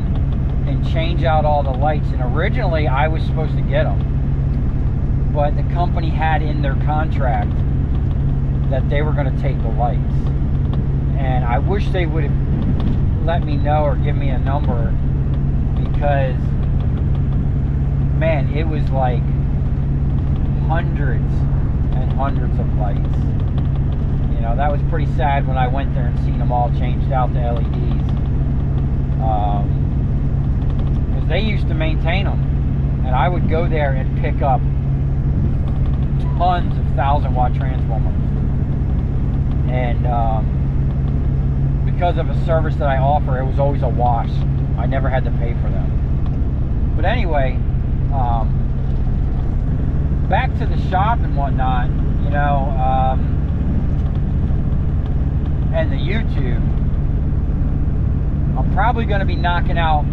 and change out all the lights, and originally I was supposed to get them, but the company had in their contract that they were going to take the lights, and I wish they would have let me know or give me a number, because man, it was like hundreds and hundreds of lights. You know, that was pretty sad when I went there and seen them all changed out to LEDs. Because they used to maintain them, and I would go there and pick up tons of 1,000-watt transformers. And because of a service that I offer, it was always a wash. I never had to pay for them. But anyway, back to the shop and whatnot, you know, and the YouTube. I'm probably going to be knocking out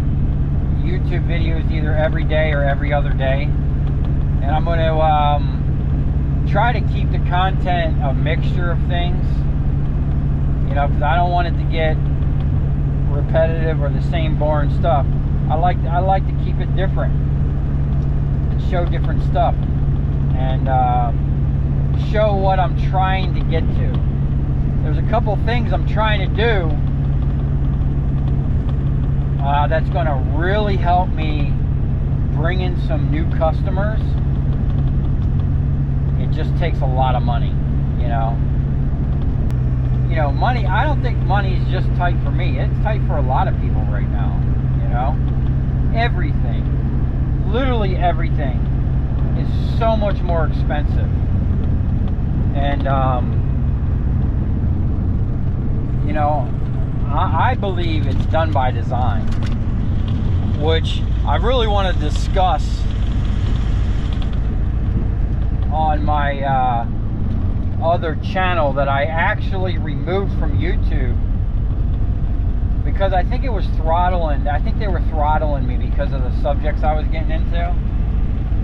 YouTube videos either every day or every other day, and I'm going to try to keep the content a mixture of things, you know, because I don't want it to get repetitive or the same boring stuff. I like to keep it different and show different stuff, and show what I'm trying to get to. There's a couple things I'm trying to do that's going to really help me bring in some new customers. It just takes a lot of money, you know. You know, money, I don't think money is just tight for me. It's tight for a lot of people right now, you know. Everything, literally everything, is so much more expensive. And, you know, I believe it's done by design, which I really want to discuss on my other channel that I actually removed from YouTube, because I think it was throttling. I think they were throttling me because of the subjects I was getting into.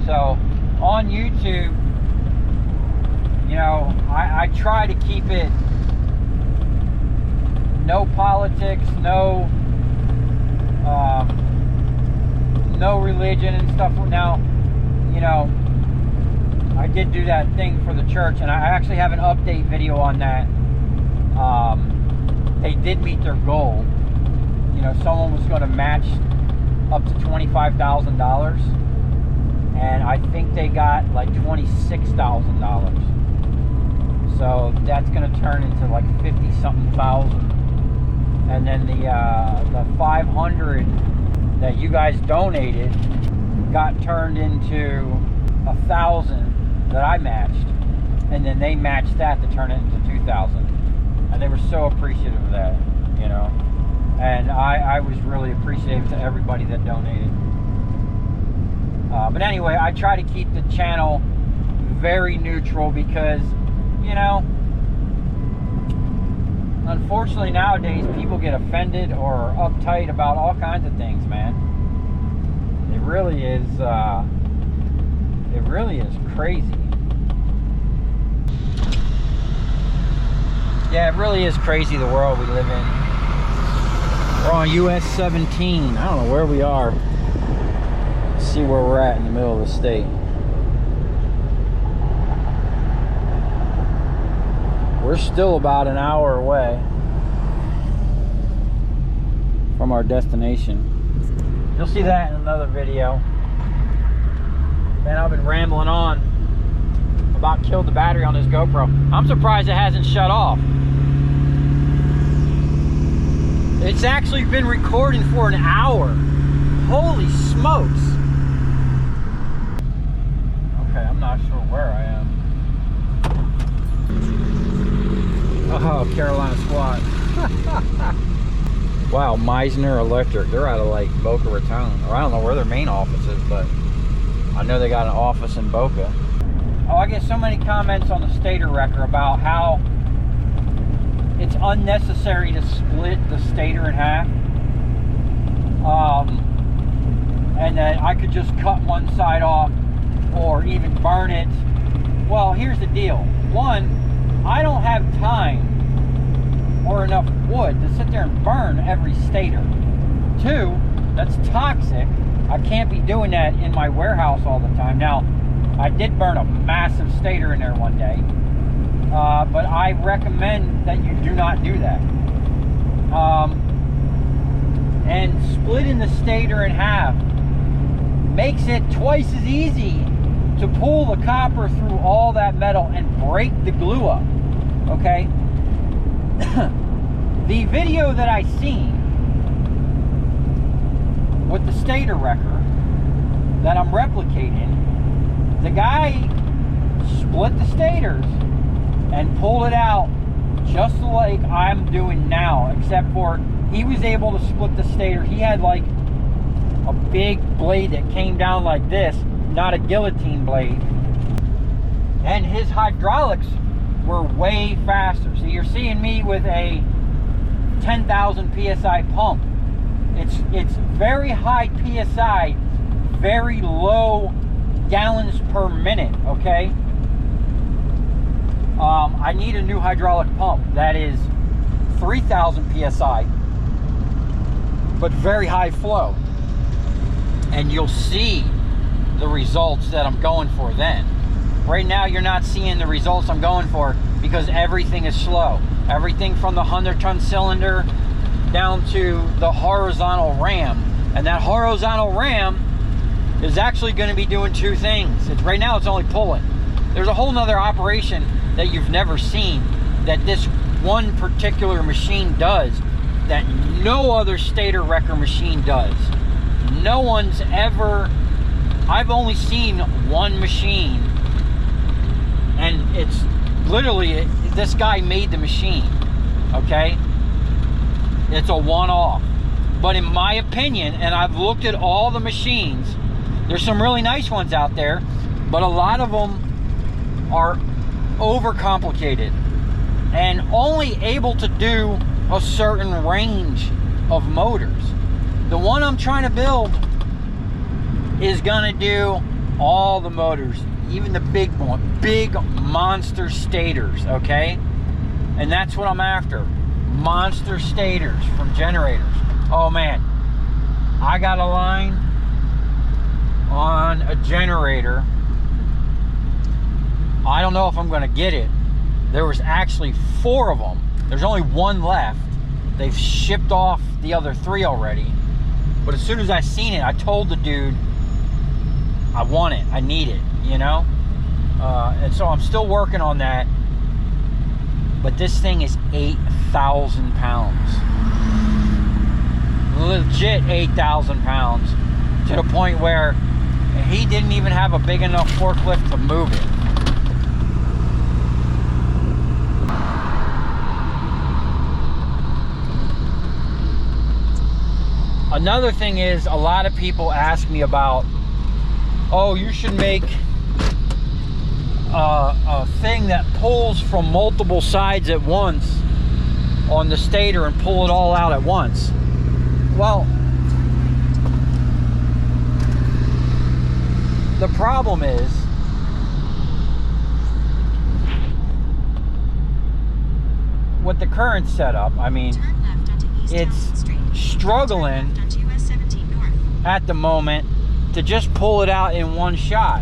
So on YouTube, you know, I try to keep it no politics, no religion and stuff. Now, you know, I did do that thing for the church, and I actually have an update video on that they did meet their goal. You know, someone was going to match up to $25,000, and I think they got like $26,000. So that's going to turn into like 50-something thousand. And then the 500 that you guys donated got turned into 1,000 that I matched, and then they matched that to turn it into 2,000. And they were so appreciative of that, you know. And I was really appreciative to everybody that donated. But anyway, I try to keep the channel very neutral because, you know, unfortunately nowadays people get offended or uptight about all kinds of things, man. It really is crazy. Yeah, it really is crazy, the world we live in. We're on US 17. I don't know where we are. Let's see where we're at in the middle of the state. We're still about an hour away from our destination. You'll see that in another video. Man, I've been rambling on. About killed the battery on this GoPro. I'm surprised it hasn't shut off. It's actually been recording for an hour. Holy smokes. Okay, I'm not sure where I am. Oh, Carolina Squad. Wow, Meisner Electric. They're out of like Boca Raton. Or I don't know where their main office is, but I know they got an office in Boca. Oh, I get so many comments on the stator wrecker about how it's unnecessary to split the stator in half. And that I could just cut one side off or even burn it. Well, here's the deal. One, I don't have time or enough wood to sit there and burn every stator. Two, that's toxic. I can't be doing that in my warehouse all the time. Now, I did burn a massive stator in there one day, but I recommend that you do not do that. And splitting the stator in half makes it twice as easy to pull the copper through all that metal and break the glue up, okay? The video that I seen with the stator wrecker that I'm replicating, the guy split the stators and pulled it out just like I'm doing now, except for he was able to split the stator. He had like a big blade that came down like this, not a guillotine blade. And his hydraulics were way faster. So you're seeing me with a 10,000 PSI pump. It's very high PSI, very low gallons per minute, okay? I need a new hydraulic pump that is 3,000 PSI, but very high flow. And you'll see the results that I'm going for then. Right now, you're not seeing the results I'm going for because everything is slow. Everything from the 100-ton cylinder down to the horizontal ram. And that horizontal ram is actually going to be doing two things. Right now, it's only pulling. There's a whole nother operation that you've never seen that this one particular machine does that no other stator wrecker machine does. No one's ever... I've only seen one machine, and it's literally, this guy made the machine, okay? It's a one-off. But in my opinion, and I've looked at all the machines, there's some really nice ones out there, but a lot of them are overcomplicated and only able to do a certain range of motors. The one I'm trying to build is gonna do all the motors, even the big one, big monster stators, okay? And that's what I'm after, monster stators from generators. Oh man, I got a line on a generator. I don't know if I'm gonna get it. There was actually 4 of them. There's only one left. They've shipped off the other 3 already. But as soon as I seen it, I told the dude, I want it, I need it, you know? And so I'm still working on that. But this thing is 8,000 pounds. Legit 8,000 pounds. To the point where he didn't even have a big enough forklift to move it. Another thing is, a lot of people ask me about, oh, you should make a thing that pulls from multiple sides at once on the stator and pull it all out at once. Well, the problem is, with the current setup, I mean, it's struggling at the moment to just pull it out in one shot.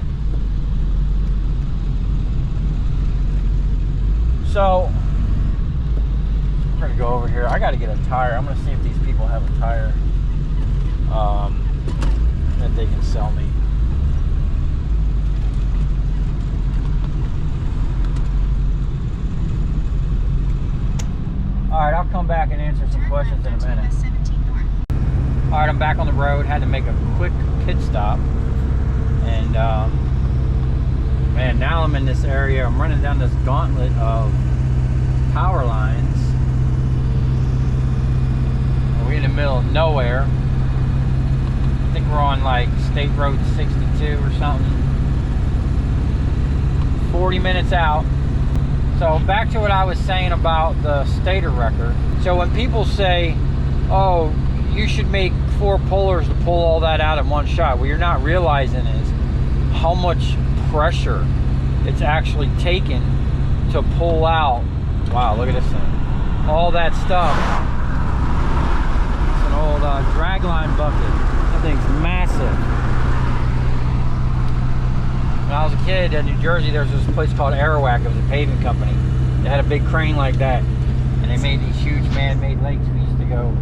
So we're gonna go over here. I gotta get a tire. I'm gonna see if these people have a tire that they can sell me. Alright, I'll come back and answer some questions in a minute. Alright, I'm back on the road. Had to make a quick pit stop. And man, now I'm in this area. I'm running down this gauntlet of power lines. We're in the middle of nowhere. I think we're on like State Road 62 or something. 40 minutes out. So back to what I was saying about the stator wrecker. So when people say, oh, you should make 4 pullers to pull all that out in one shot, what you're not realizing is how much pressure it's actually taken to pull out. Wow, look at this thing. All that stuff. It's an old dragline bucket. That thing's massive. When I was a kid in New Jersey, there was this place called Arawak. It was a paving company. They had a big crane like that. And they made these huge man-made lakes. We used to go,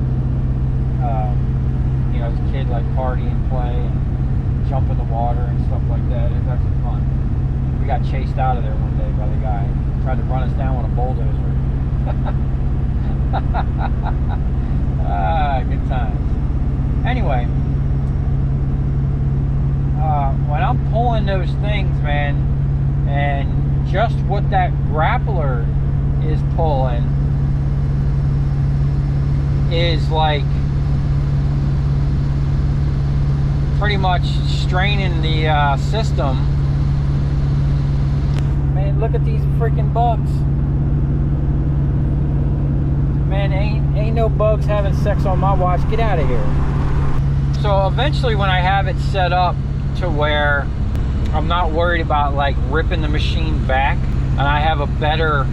you know, as a kid, like party and play and jump in the water and stuff like that. It was actually fun. We got chased out of there one day by the guy. He tried to run us down with a bulldozer. Good times. Anyway. When I'm pulling those things, man, and just what that grappler is pulling is like pretty much straining the system. Man, look at these freaking bugs. Man, ain't no bugs having sex on my watch. Get out of here. So eventually, when I have it set up to where I'm not worried about like ripping the machine back, and I have a better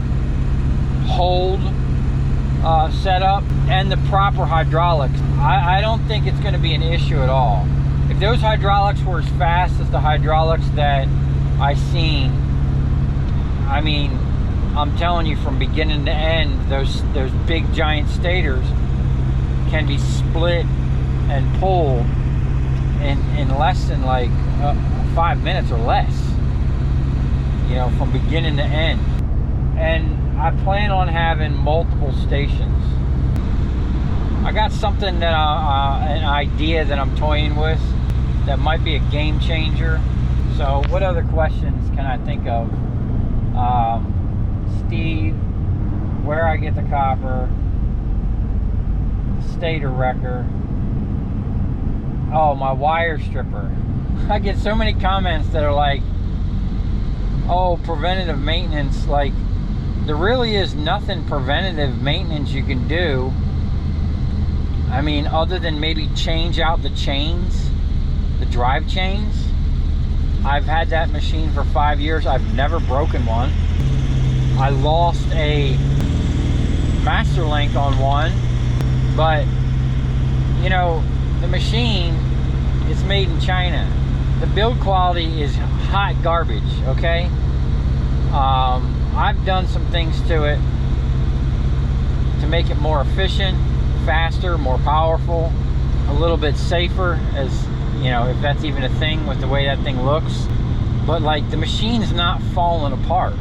hold setup and the proper hydraulics, I don't think it's going to be an issue at all. If those hydraulics were as fast as the hydraulics that I seen, I mean, I'm telling you, from beginning to end, those big giant stators can be split and pulled in less than like 5 minutes or less, you know, from beginning to end. And I plan on having multiple stations. I got something that an idea that I'm toying with that might be a game changer. So what other questions can I think of? Steve, where I get the copper, stator wrecker. Oh, my wire stripper. I get so many comments that are like, oh, preventative maintenance. Like, there really is nothing preventative maintenance you can do. I mean, other than maybe change out the chains, the drive chains. I've had that machine for 5 years. I've never broken one. I lost a master link on one, but you know, the machine is made in China. The build quality is hot garbage, okay? I've done some things to it to make it more efficient, faster, more powerful, a little bit safer, as you know, if that's even a thing with the way that thing looks. But like, the machine's not falling apart.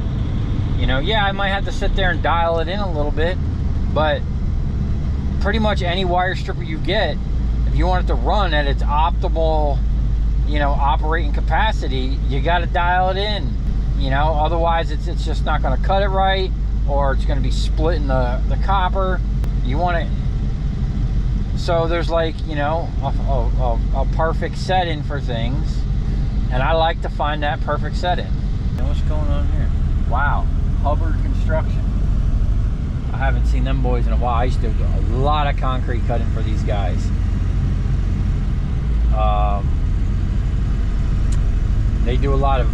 You know, yeah, I might have to sit there and dial it in a little bit, but pretty much any wire stripper you get, if you want it to run at its optimal, you know, operating capacity, you got to dial it in. You know, otherwise it's just not going to cut it right, or it's going to be splitting the copper. You want it. So there's, like, you know, a perfect setting for things, and I like to find that perfect setting. And what's going on here? Wow, Hubbard Construction. I haven't seen them boys in a while. I used to do a lot of concrete cutting for these guys. They do a lot of,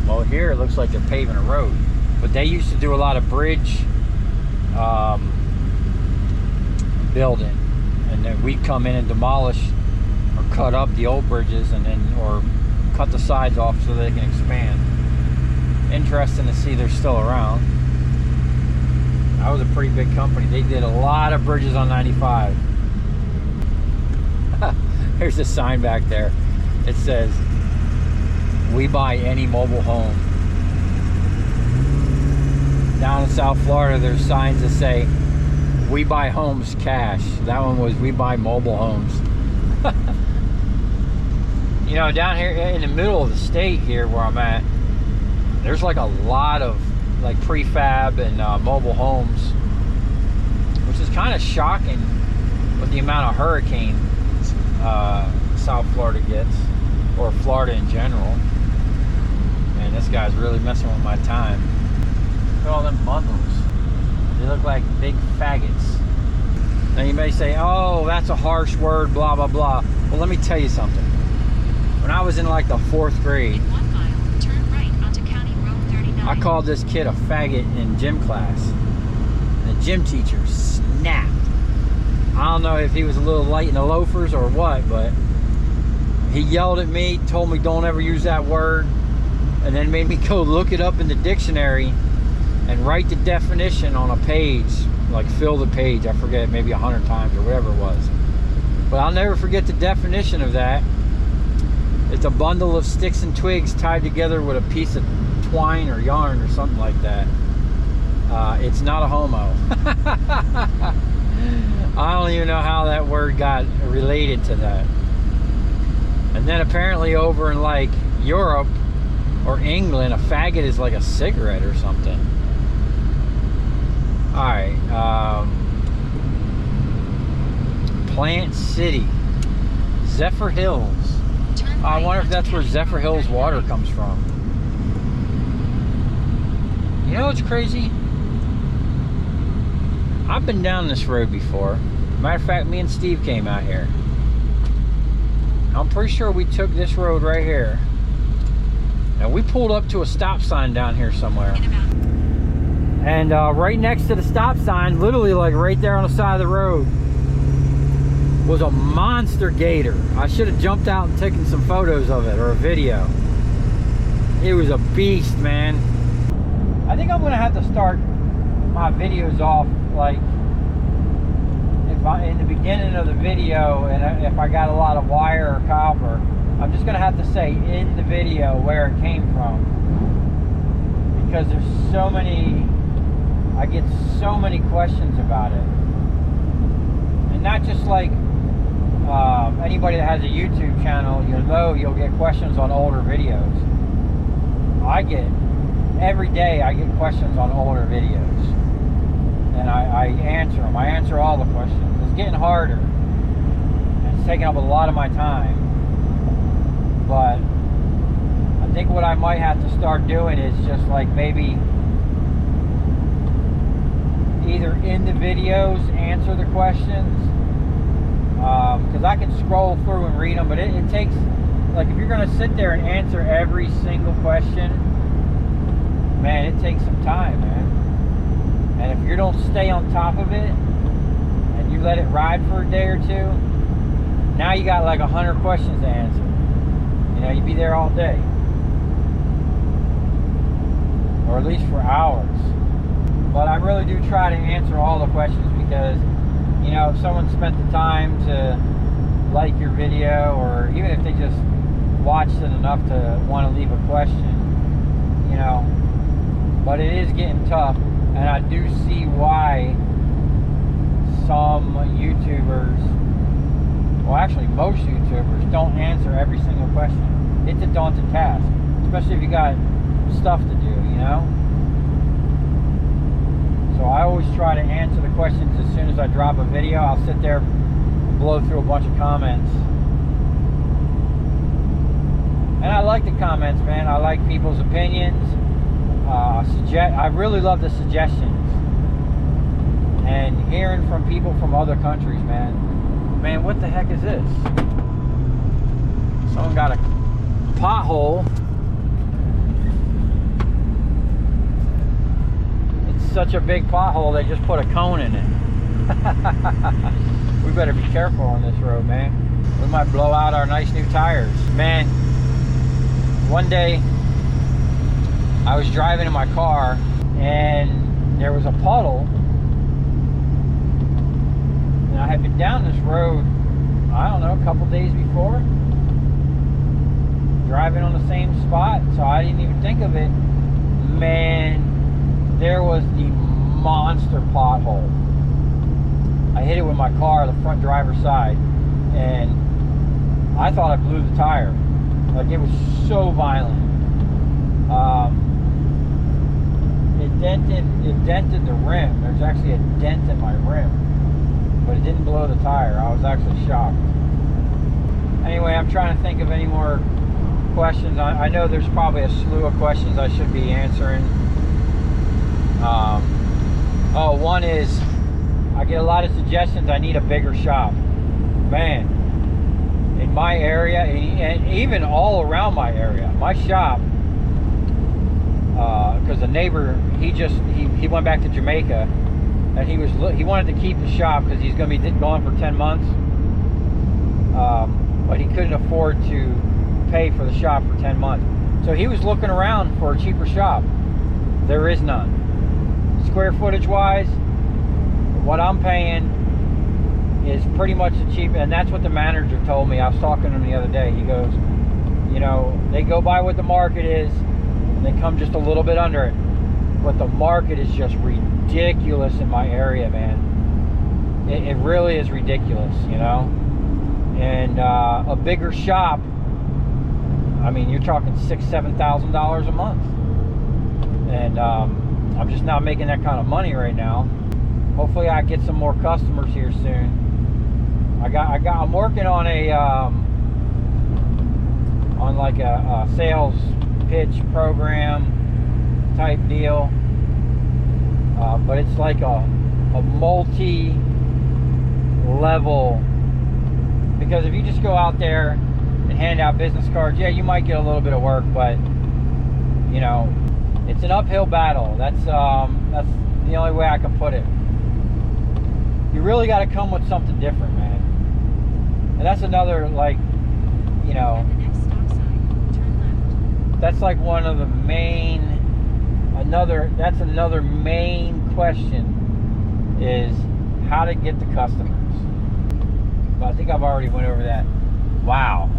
well, here it looks like they're paving a road, but they used to do a lot of bridge building, and then we'd come in and demolish or cut up the old bridges, and then, or cut the sides off so they can expand. Interesting to see they're still around. That was a pretty big company. They did a lot of bridges on 95. There's a sign back there. It says, "We buy any mobile home." Down in South Florida, there's signs that say, "We buy homes cash." That one was, "We buy mobile homes." You know, down here in the middle of the state here where I'm at, there's like a lot of like prefab and mobile homes, which is kind of shocking with the amount of hurricanes South Florida gets, or Florida in general. Man, this guy's really messing with my time. Look at all them bundles. They look like big faggots. Now you may say, "Oh, that's a harsh word, blah blah blah." Well, let me tell you something. When I was in like the 4th grade, in 1 mile, turn right onto County Road 39. I called this kid a faggot in gym class, and the gym teacher snapped. I don't know if he was a little light in the loafers or what, but he yelled at me, told me don't ever use that word, and then made me go look it up in the dictionary and write the definition on a page, like fill the page, I forget, maybe 100 times or whatever it was. But I'll never forget the definition of that. It's a bundle of sticks and twigs tied together with a piece of twine or yarn or something like that. It's not a homo. I don't even know how that word got related to that. And then apparently over in like Europe or England, a faggot is like a cigarette or something. Alright, Plant City, Zephyr Hills. I wonder if that's where Zephyr Hills water comes from. You know what's crazy? I've been down this road before. Matter of fact, me and Steve came out here. I'm pretty sure we took this road right here. And we pulled up to a stop sign down here somewhere. And right next to the stop sign, literally like right there on the side of the road, was a monster gator. I should have jumped out and taken some photos of it, or a video. It was a beast, man. I think I'm gonna have to start my videos off like, if I, in the beginning of the video, and if I got a lot of wire or copper, I'm just gonna have to say in the video where it came from, because there's so many, I get so many questions about it. And not just like anybody that has a YouTube channel, you know, you'll get questions on older videos. I get, every day I get questions on older videos, and I answer them. I answer all the questions. It's getting harder, and it's taking up a lot of my time, but I think what I might have to start doing is just like maybe either in the videos answer the questions, because I can scroll through and read them, but it takes, like, if you're going to sit there and answer every single question, man, it takes some time, man. And if you don't stay on top of it and you let it ride for a day or two, now you got like 100 questions to answer. You know, you'd be there all day, or at least for hours. But I really do try to answer all the questions, because you know, if someone spent the time to like your video, or even if they just watched it enough to want to leave a question, you know, but it is getting tough, and I do see why some YouTubers, well actually most YouTubers, don't answer every single question. It's a daunting task, especially if you got stuff to do, you know. So I always try to answer the questions as soon as I drop a video. I'll sit there, blow through a bunch of comments, and I like the comments, man. I like people's opinions. I really love the suggestions and hearing from people from other countries, man. Man, what the heck is this? Someone got a pothole. It's such a big pothole, they just put a cone in it. We better be careful on this road, man. We might blow out our nice new tires. Man, one day I was driving in my car and there was a puddle, and I had been down this road, I don't know, a couple days before, driving on the same spot, so I didn't even think of it. Man, there was the monster pothole. I hit it with my car, the front driver's side, and I thought I blew the tire. Like, it was so violent. It dented the rim. There's actually a dent in my rim, but it didn't blow the tire. I was actually shocked. Anyway, I'm trying to think of any more questions. I know there's probably a slew of questions I should be answering. Oh, one is, I get a lot of suggestions. I need a bigger shop. Man, in my area, and even all around my area, my shop, because the neighbor, he went back to Jamaica, and he wanted to keep the shop because he's going to be gone for 10 months, but he couldn't afford to pay for the shop for 10 months. So he was looking around for a cheaper shop. There is none. Square footage wise, what I'm paying is pretty much the cheap, and that's what the manager told me. I was talking to him the other day. He goes, you know, they go by what the market is, and they come just a little bit under it. But the market is just ridiculous in my area, man. It really is ridiculous, you know. And a bigger shop, I mean, you're talking $6,000–7,000 a month, and I'm just not making that kind of money right now. Hopefully I get some more customers here soon. I'm working on like a sales pitch program type deal, but it's like a multi-level, because if you just go out there and hand out business cards, yeah, you might get a little bit of work, but you know, it's an uphill battle. That's the only way I can put it. You really got to come with something different, man. And that's another, like, you know, At the next stop sign, turn left. that's like one of the main, that's another main question, is how to get the customers. But I think I've already went over that. Wow.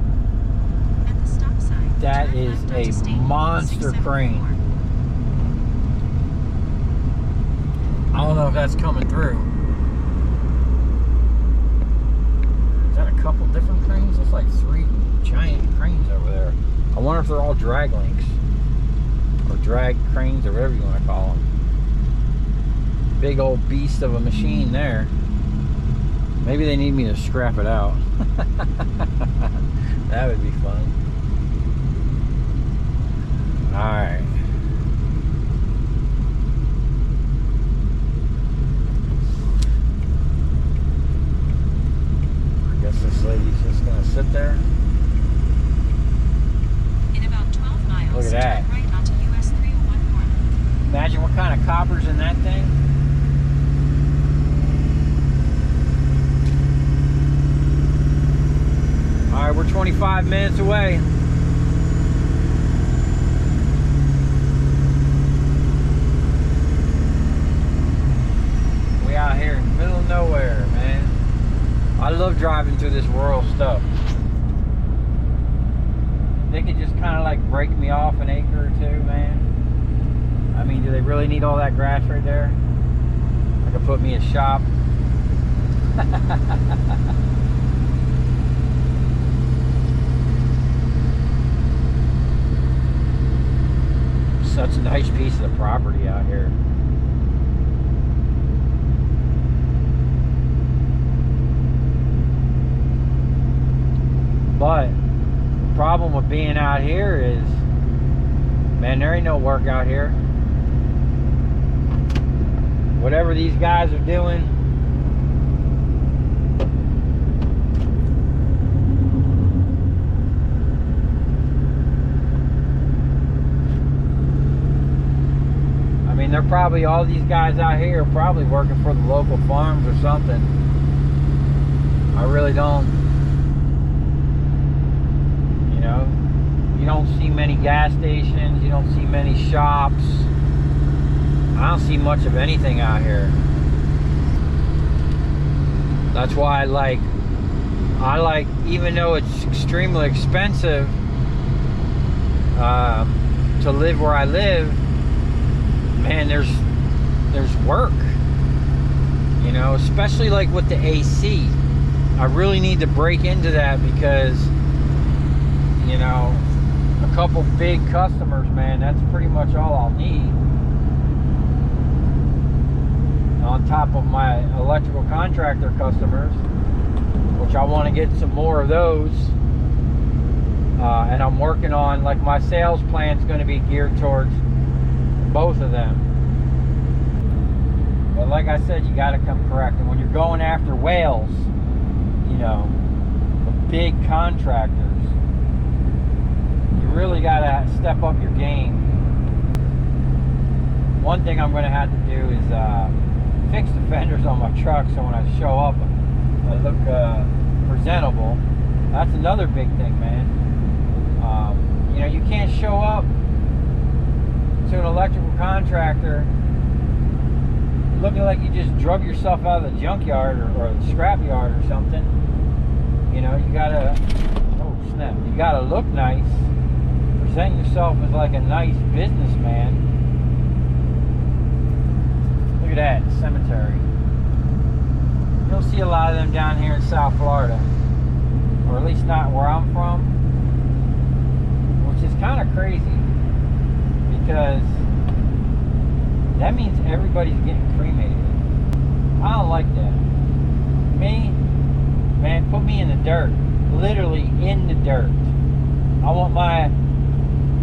At the stop sign, That turn is left a onto State Road monster 674. crane. I don't know if that's coming through. Is that a couple different cranes? It's like 3 giant cranes over there. I wonder if they're all drag links, or drag cranes, or whatever you want to call them. Big old beast of a machine there. Maybe they need me to scrap it out. That would be fun. Alright. I guess this lady's just gonna sit there. In about 12 miles, Look at that. turn right onto US 301 North. Imagine what kind of copper's in that thing. Alright, we're 25 minutes away. We out here in the middle of nowhere, man. I love driving through this rural stuff. They could just kind of like break me off an acre or two, man. I mean, do they really need all that grass right there? I could put me a shop. Such a nice piece of property out here. But the problem with being out here is, man, there ain't no work out here. Whatever these guys are doing, I mean, they're probably, all these guys out here are probably working for the local farms or something. I really don't. You know, you don't see many gas stations, you don't see many shops. I don't see much of anything out here. That's why I like, even though it's extremely expensive to live where I live, man, there's work. You know, especially like with the AC. I really need to break into that because, you know, a couple big customers, man, that's pretty much all I'll need. On top of my electrical contractor customers, which I want to get some more of those. And I'm working on, like, my sales plan's going to be geared towards both of them. But like I said, you got to come correct. And when you're going after whales, you know, the big contractors, you really got to step up your game. One thing I'm going to have to do is fix the fenders on my truck so when I show up I look presentable. That's another big thing, man. You know, you can't show up to an electrical contractor looking like you just drug yourself out of the junkyard or the scrap yard or something. You know, you gotta, oh snap, you gotta look nice, present yourself as like a nice businessman. Look at that cemetery. You don't see a lot of them down here in South Florida, or at least not where I'm from, which is kind of crazy because that means everybody's getting cremated. I don't like that. Me, man, put me in the dirt, literally in the dirt. I want my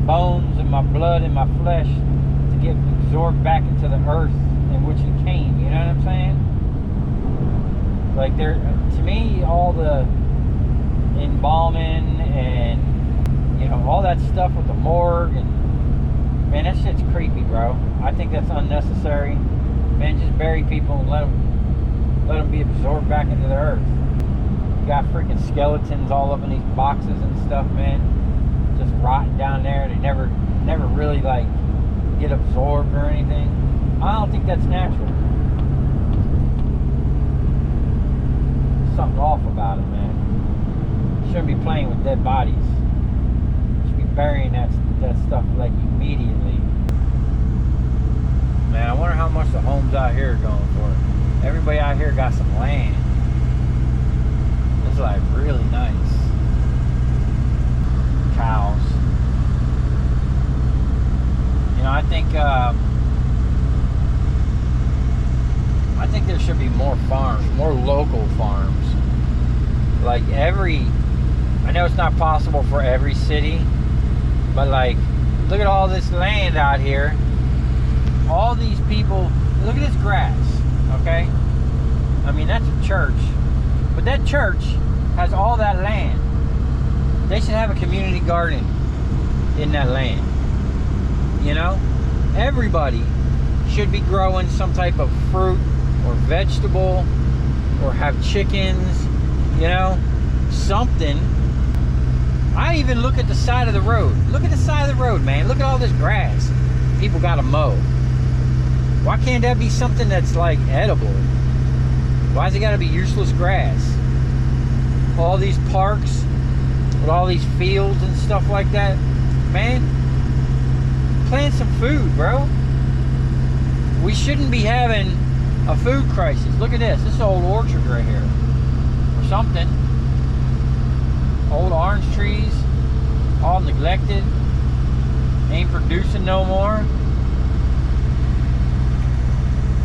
bones and my blood and my flesh to get absorbed back into the earth in which it came, you know what I'm saying? Like, there, to me, all the embalming and, you know, all that stuff with the morgue, and man, that shit's creepy, bro. I think that's unnecessary. Man, just bury people and let them be absorbed back into the earth. You got freaking skeletons all up in these boxes and stuff, man, just rotting down there. They never really like get absorbed or anything. I don't think that's natural. Something off about it, man. Shouldn't be playing with dead bodies. Should be burying that stuff like immediately. Man, I wonder how much the homes out here are going for. Everybody out here got some land. It's like really nice. Cows. You know, I think there should be more farms, more local farms. Like I know it's not possible for every city, but like, look at all this land out here. All these people, look at this grass, okay? I mean, that's a church. But that church has all that land. They should have a community garden in that land. You know? Everybody should be growing some type of fruit or vegetable or have chickens, you know? Something. I even look at the side of the road. Look at the side of the road, man. Look at all this grass people gotta mow. Why can't that be something that's like edible? Why's it gotta be useless grass? all these parks with all these fields and stuff like that, man, plant some food, bro. We shouldn't be having a food crisis. Look at this. This is an old orchard right here. Or something. Old orange trees. All neglected. Ain't producing no more.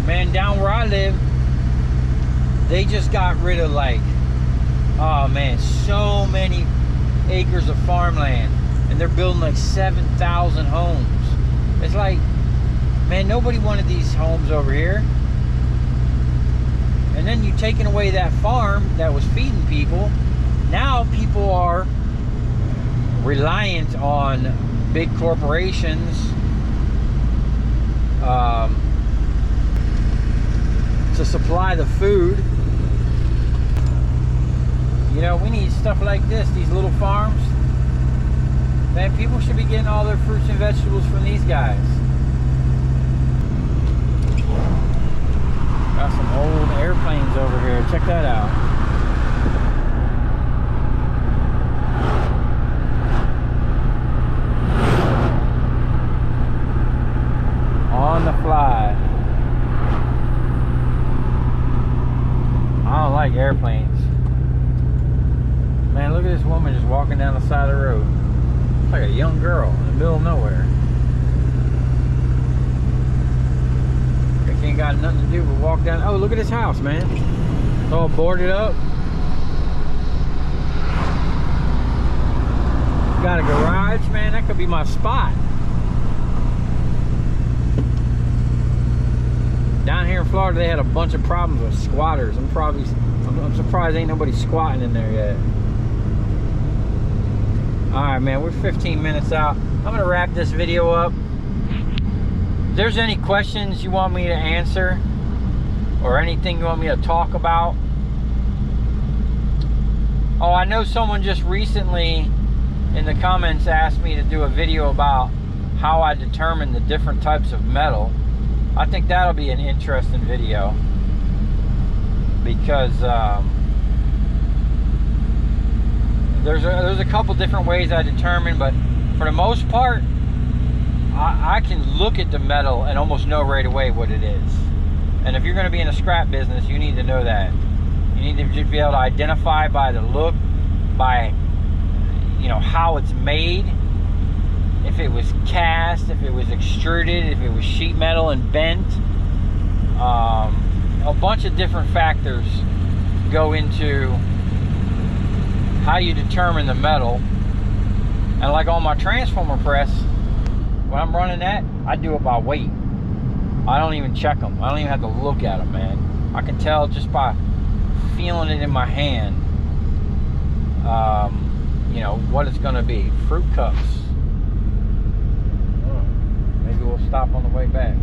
Man, down where I live, they just got rid of like, oh man, so many acres of farmland. And they're building like 7,000 homes. It's like, man, nobody wanted these homes over here. And then you taking away that farm that was feeding people. Now people are reliant on big corporations to supply the food. You know, we need stuff like this, these little farms. Man, people should be getting all their fruits and vegetables from these guys. Got some old airplanes over here. Check that out. On the fly. I don't like airplanes. Man, look at this woman just walking down the side of the road. It's like a young girl in the middle of nowhere. They ain't got nothing to do but walk down. Oh, look at this house, man. It's all boarded up. Got a garage, man. That could be my spot. Down here in Florida, they had a bunch of problems with squatters. I'm surprised ain't nobody squatting in there yet. Alright, man, we're 15 minutes out. I'm gonna wrap this video up. If there's any questions you want me to answer or anything you want me to talk about. Oh, I know someone just recently in the comments asked me to do a video about how I determine the different types of metal. I think that'll be an interesting video because there's a couple different ways I determine, but for the most part, I can look at the metal and almost know right away what it is. And if you're going to be in a scrap business, you need to know that. You need to be able to identify by the look, by, you know, how it's made. If it was cast, if it was extruded, if it was sheet metal and bent. A bunch of different factors go into how you determine the metal. And like on my transformer press, when I'm running that, I do it by weight. I don't even check them. I don't even have to look at them, man. I can tell just by feeling it in my hand, you know, what it's going to be. Fruit cups. Maybe we'll stop on the way back.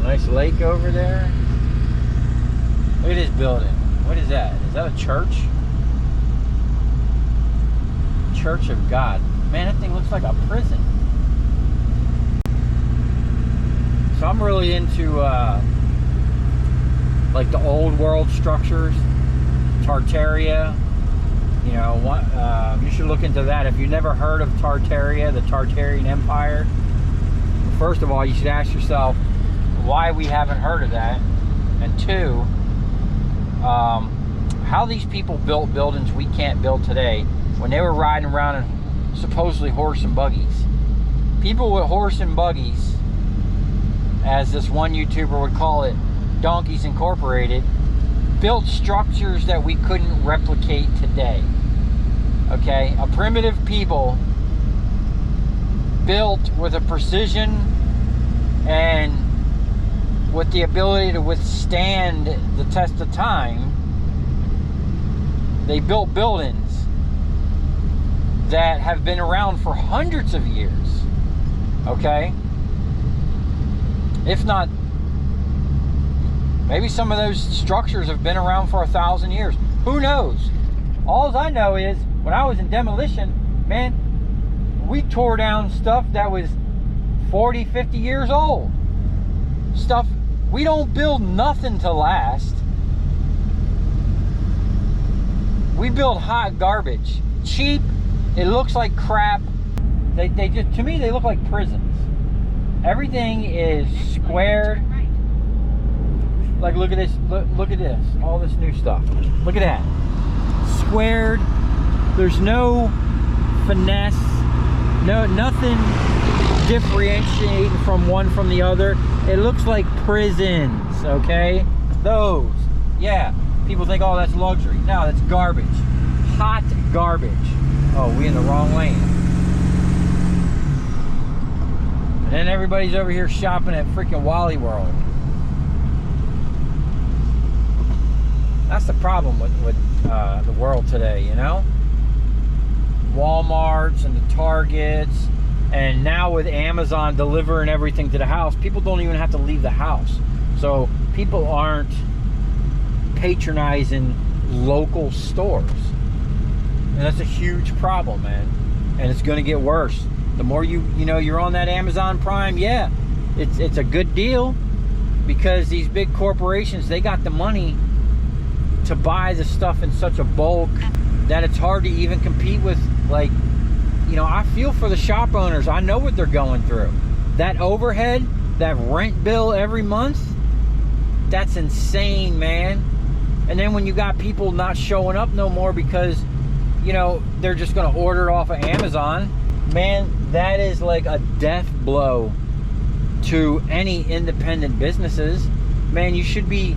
Nice lake over there. Look at this building. What is that? Is that a church? Church of God. Man, that thing looks like a prison. So I'm really into like the old world structures, Tartaria. You know, you should look into that. If you've never heard of Tartaria, the Tartarian Empire, first of all, you should ask yourself why we haven't heard of that, and two, how these people built buildings we can't build today when they were riding around in supposedly horse and buggies. People with horse and buggies, as this one YouTuber would call it, Donkeys Incorporated, built structures that we couldn't replicate today. Okay, a primitive people built with a precision and with the ability to withstand the test of time. They built buildings that have been around for hundreds of years, okay? If not, maybe some of those structures have been around for 1,000 years. Who knows? All I know is when I was in demolition, man, we tore down stuff that was 40, 50 years old. Stuff, we don't build nothing to last. We build hot garbage. Cheap, it looks like crap. They just, to me, they look like prisons. Everything is squared. Like, look at this, look at this, all this new stuff. Look at that. Squared. There's no finesse, nothing differentiating from one from the other. It looks like prisons, okay? Those, yeah. People think, oh, that's luxury. No, that's garbage. Hot garbage. Oh, we in the wrong lane. And then everybody's over here shopping at freaking Wally World. That's the problem with the world today, you know? Walmarts and the Targets, and now with Amazon delivering everything to the house, people don't even have to leave the house. So people aren't patronizing local stores. And that's a huge problem, man. And it's gonna get worse. The more you know you're on that Amazon Prime, yeah, it's a good deal, because these big corporations, they got the money to buy the stuff in such a bulk that it's hard to even compete with. Like, you know, I feel for the shop owners. I know what they're going through. That overhead, that rent bill every month, that's insane, man. And then when you got people not showing up no more because, you know, they're just gonna order it off of Amazon, man, that is like a death blow to any independent businesses. Man, you should be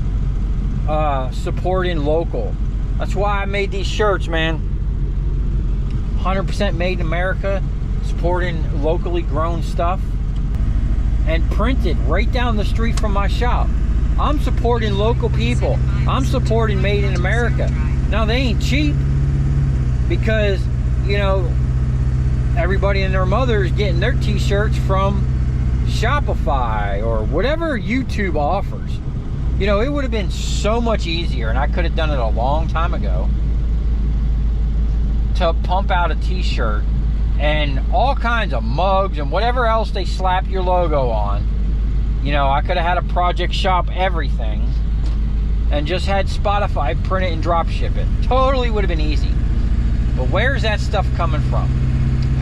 supporting local. That's why I made these shirts, man. 100% made in America, supporting locally grown stuff, and printed right down the street from my shop. I'm supporting local people. I'm supporting made in America. Now, they ain't cheap, because, you know, everybody and their mother is getting their t-shirts from Shopify or whatever YouTube offers. You know, it would have been so much easier, and I could have done it a long time ago, to pump out a t-shirt and all kinds of mugs and whatever else they slap your logo on. You know, I could have had a project shop everything and just had Spotify print it and drop ship it. Totally would have been easy. But where's that stuff coming from?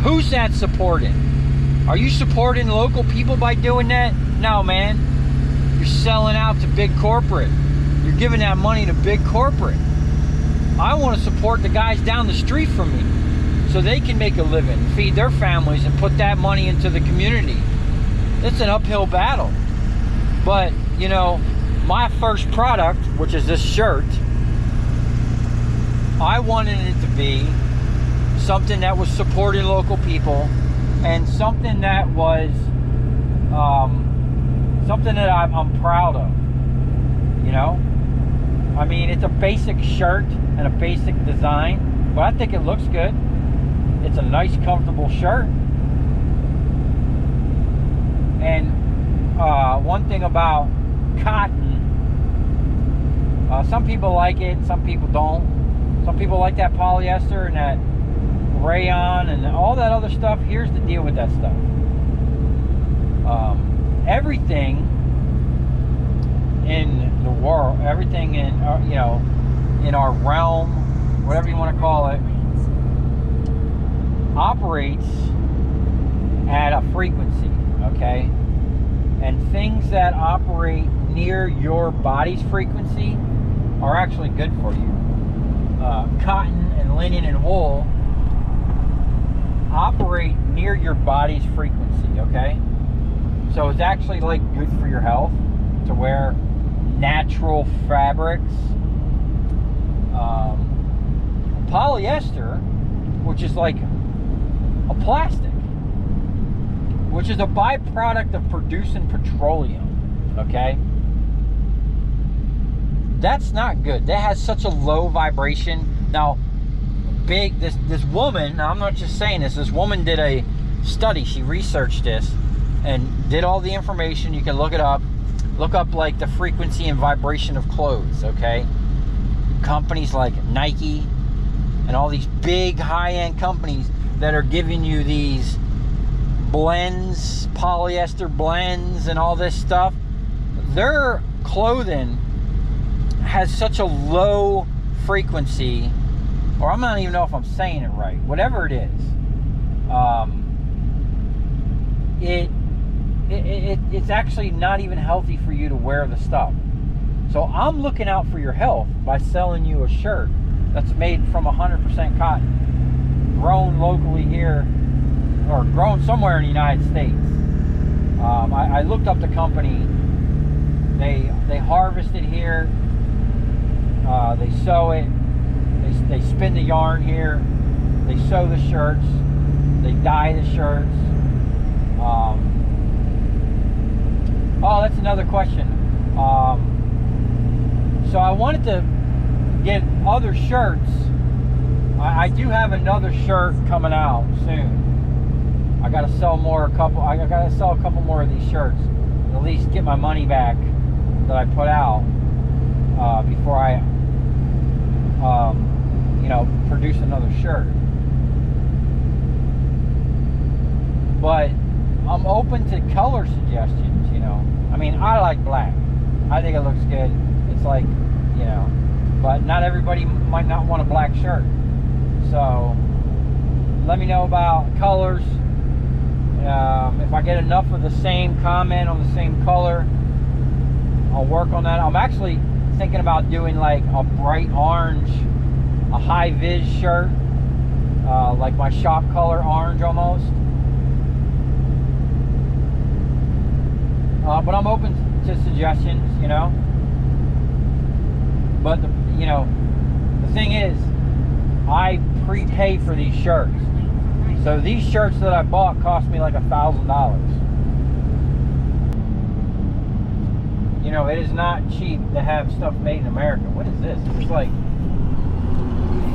Who's that supporting? Are you supporting local people by doing that? No, man. You're selling out to big corporate. You're giving that money to big corporate. I want to support the guys down the street from me so they can make a living, feed their families, and put that money into the community. It's an uphill battle. But, you know, my first product, which is this shirt, I wanted it to be something that was supporting local people, and something that was something that I'm proud of, you know? I mean, it's a basic shirt and a basic design, but I think it looks good. It's a nice, comfortable shirt. And one thing about cotton, some people like it, some people don't. Some people like that polyester and that rayon and all that other stuff. Here's the deal with that stuff. Everything in the world, everything in you know, in our realm, whatever you want to call it, operates at a frequency, okay? And things that operate near your body's frequency are actually good for you. Cotton and linen and wool operate near your body's frequency, okay? So it's actually like good for your health to wear natural fabrics. Polyester, which is like a plastic, which is a byproduct of producing petroleum, okay? That's not good. That has such a low vibration. Now, this woman, now I'm not just saying this woman did a study. She researched this and did all the information. You can look it up. Look up like the frequency and vibration of clothes, okay? Companies like Nike and all these big high-end companies that are giving you these blends, polyester blends and all this stuff, their clothing has such a low frequency, or I'm not even know if I'm saying it right, whatever it is, it's actually not even healthy for you to wear the stuff. So I'm looking out for your health by selling you a shirt that's made from 100% cotton, grown locally here, or grown somewhere in the United States. I looked up the company. They harvest it here. They sew it. They spin the yarn here. They sew the shirts. They dye the shirts. Oh, that's another question. So I wanted to get other shirts. I do have another shirt coming out soon. I got to sell I got to sell a couple more of these shirts, and at least get my money back that I put out before I, you know, produce another shirt. But I'm open to color suggestions. You know, I mean, I like black. I think it looks good. It's like, you know, but not everybody might not want a black shirt. So let me know about colors. If I get enough of the same comment on the same color, I'll work on that. I'm actually thinking about doing like a bright orange, a high vis shirt, like my shop color orange almost. But I'm open to suggestions, you know. But you know, the thing is, I prepay for these shirts. So these shirts that I bought cost me like $1,000. You know, it is not cheap to have stuff made in America. What is this? Is this like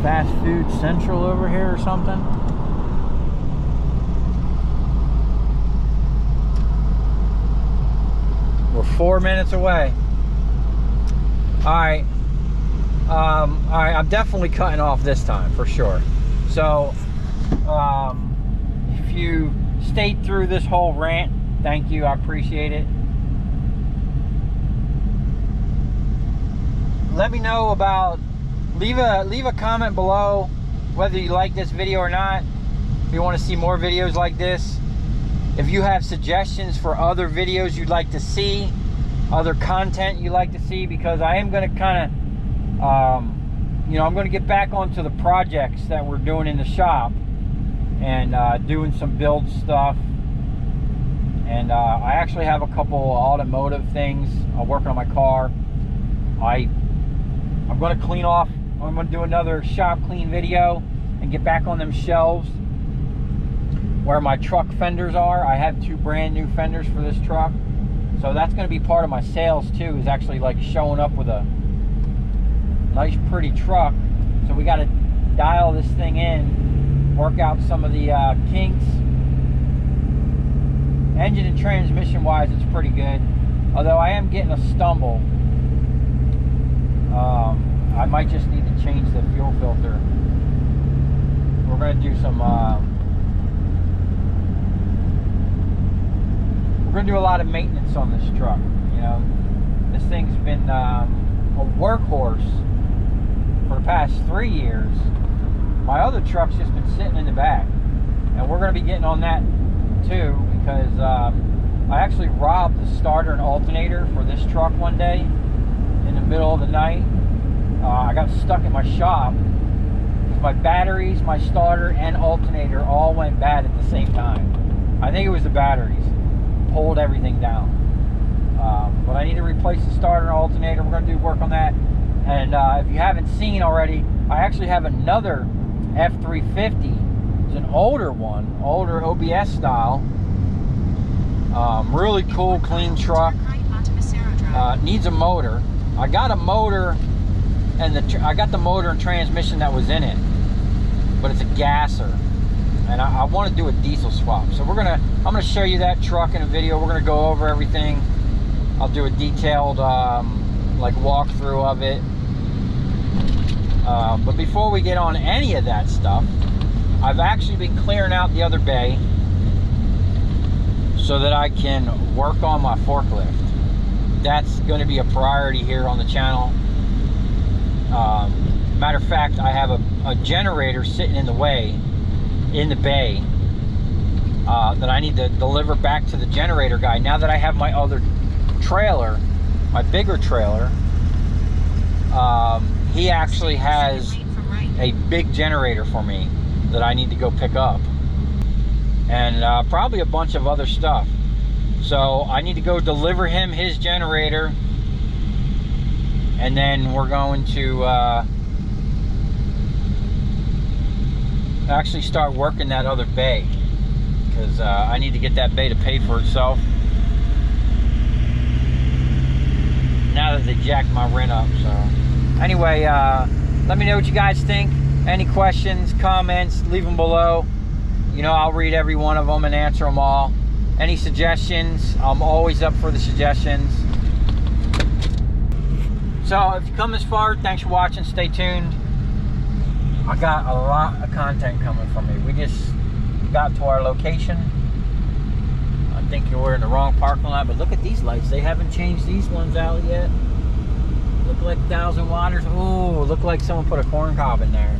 fast food central over here or something? We're 4 minutes away. Alright. Alright, I'm definitely cutting off this time for sure. So if you stayed through this whole rant, thank you, I appreciate it. Let me know about, leave a comment below whether you like this video or not. If you want to see more videos like this, if you have suggestions for other videos you'd like to see, other content you'd like to see, because I am going to kind of you know, I'm going to get back onto the projects that we're doing in the shop, and doing some build stuff. And I actually have a couple automotive things. I'm working on my car. I'm going to clean off. I'm going to do another shop clean video and get back on them shelves where my truck fenders are. I have 2 brand new fenders for this truck, so that's going to be part of my sales too, is actually like showing up with a nice pretty truck. So we got to dial this thing in, work out some of the kinks. Engine and transmission wise, it's pretty good, although I am getting a stumble. I might just need to change the fuel filter. We're going to do some we're going to do a lot of maintenance on this truck. You know, this thing's been a workhorse for the past 3 years. My other truck's just been sitting in the back, and we're going to be getting on that too, because I actually robbed the starter and alternator for this truck one day in the middle of the night. I got stuck in my shop because my batteries, my starter, and alternator all went bad at the same time. I think it was the batteries pulled everything down. But I need to replace the starter and alternator. We're going to do work on that. And if you haven't seen already, I actually have another F350. It's an older one, older OBS style. Really cool, clean truck. Needs a motor. I got a motor, and I got the motor and transmission that was in it, but it's a gasser, and I want to do a diesel swap. So I'm gonna show you that truck in a video. We're gonna go over everything. I'll do a detailed like walkthrough of it. But before we get on any of that stuff, I've actually been clearing out the other bay so that I can work on my forklift. That's going to be a priority here on the channel. Matter of fact, I have a generator sitting in the way in the bay that I need to deliver back to the generator guy. Now that I have my other trailer, my bigger trailer, he actually has a big generator for me that I need to go pick up, and probably a bunch of other stuff. So I need to go deliver him his generator, and then we're going to actually start working that other bay, because I need to get that bay to pay for itself now that they jacked my rent up. So anyway, let me know what you guys think. Any questions, comments, leave them below. You know, I'll read every one of them and answer them all. Any suggestions, I'm always up for the suggestions. So if you come this far, thanks for watching. Stay tuned. I got a lot of content coming from me. We just got to our location. I think we're in the wrong parking lot, but look at these lights. They haven't changed these ones out yet. Look like 1,000 watters. Oh, look like someone put a corn cob in there.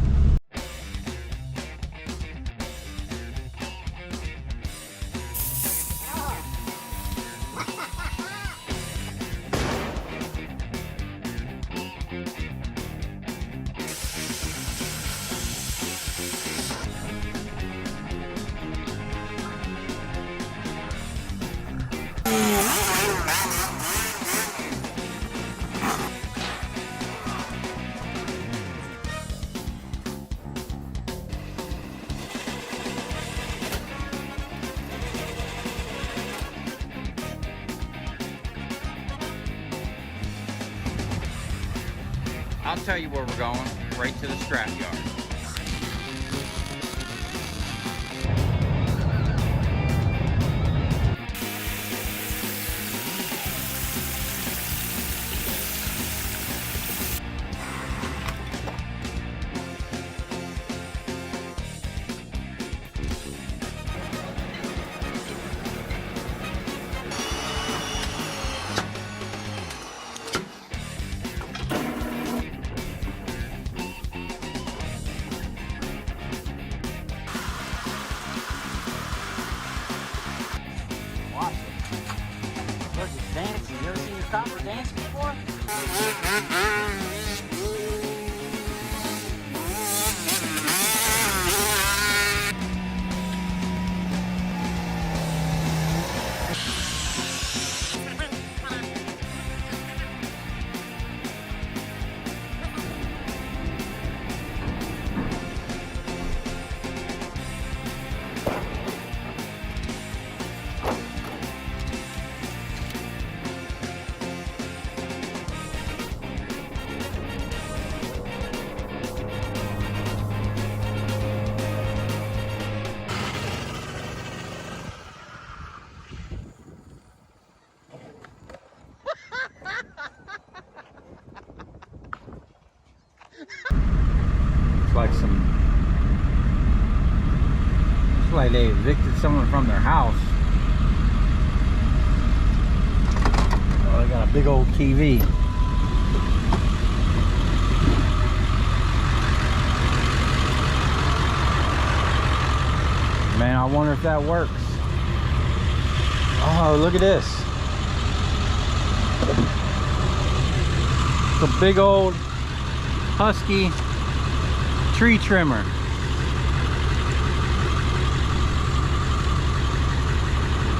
I'll tell you where we're going, right to the scrap yard. Dance. You ever seen your copper dance before? Looks like they evicted someone from their house. Oh, they got a big old TV. Man, I wonder if that works. Oh, look at this. It's a big old Husky tree trimmer.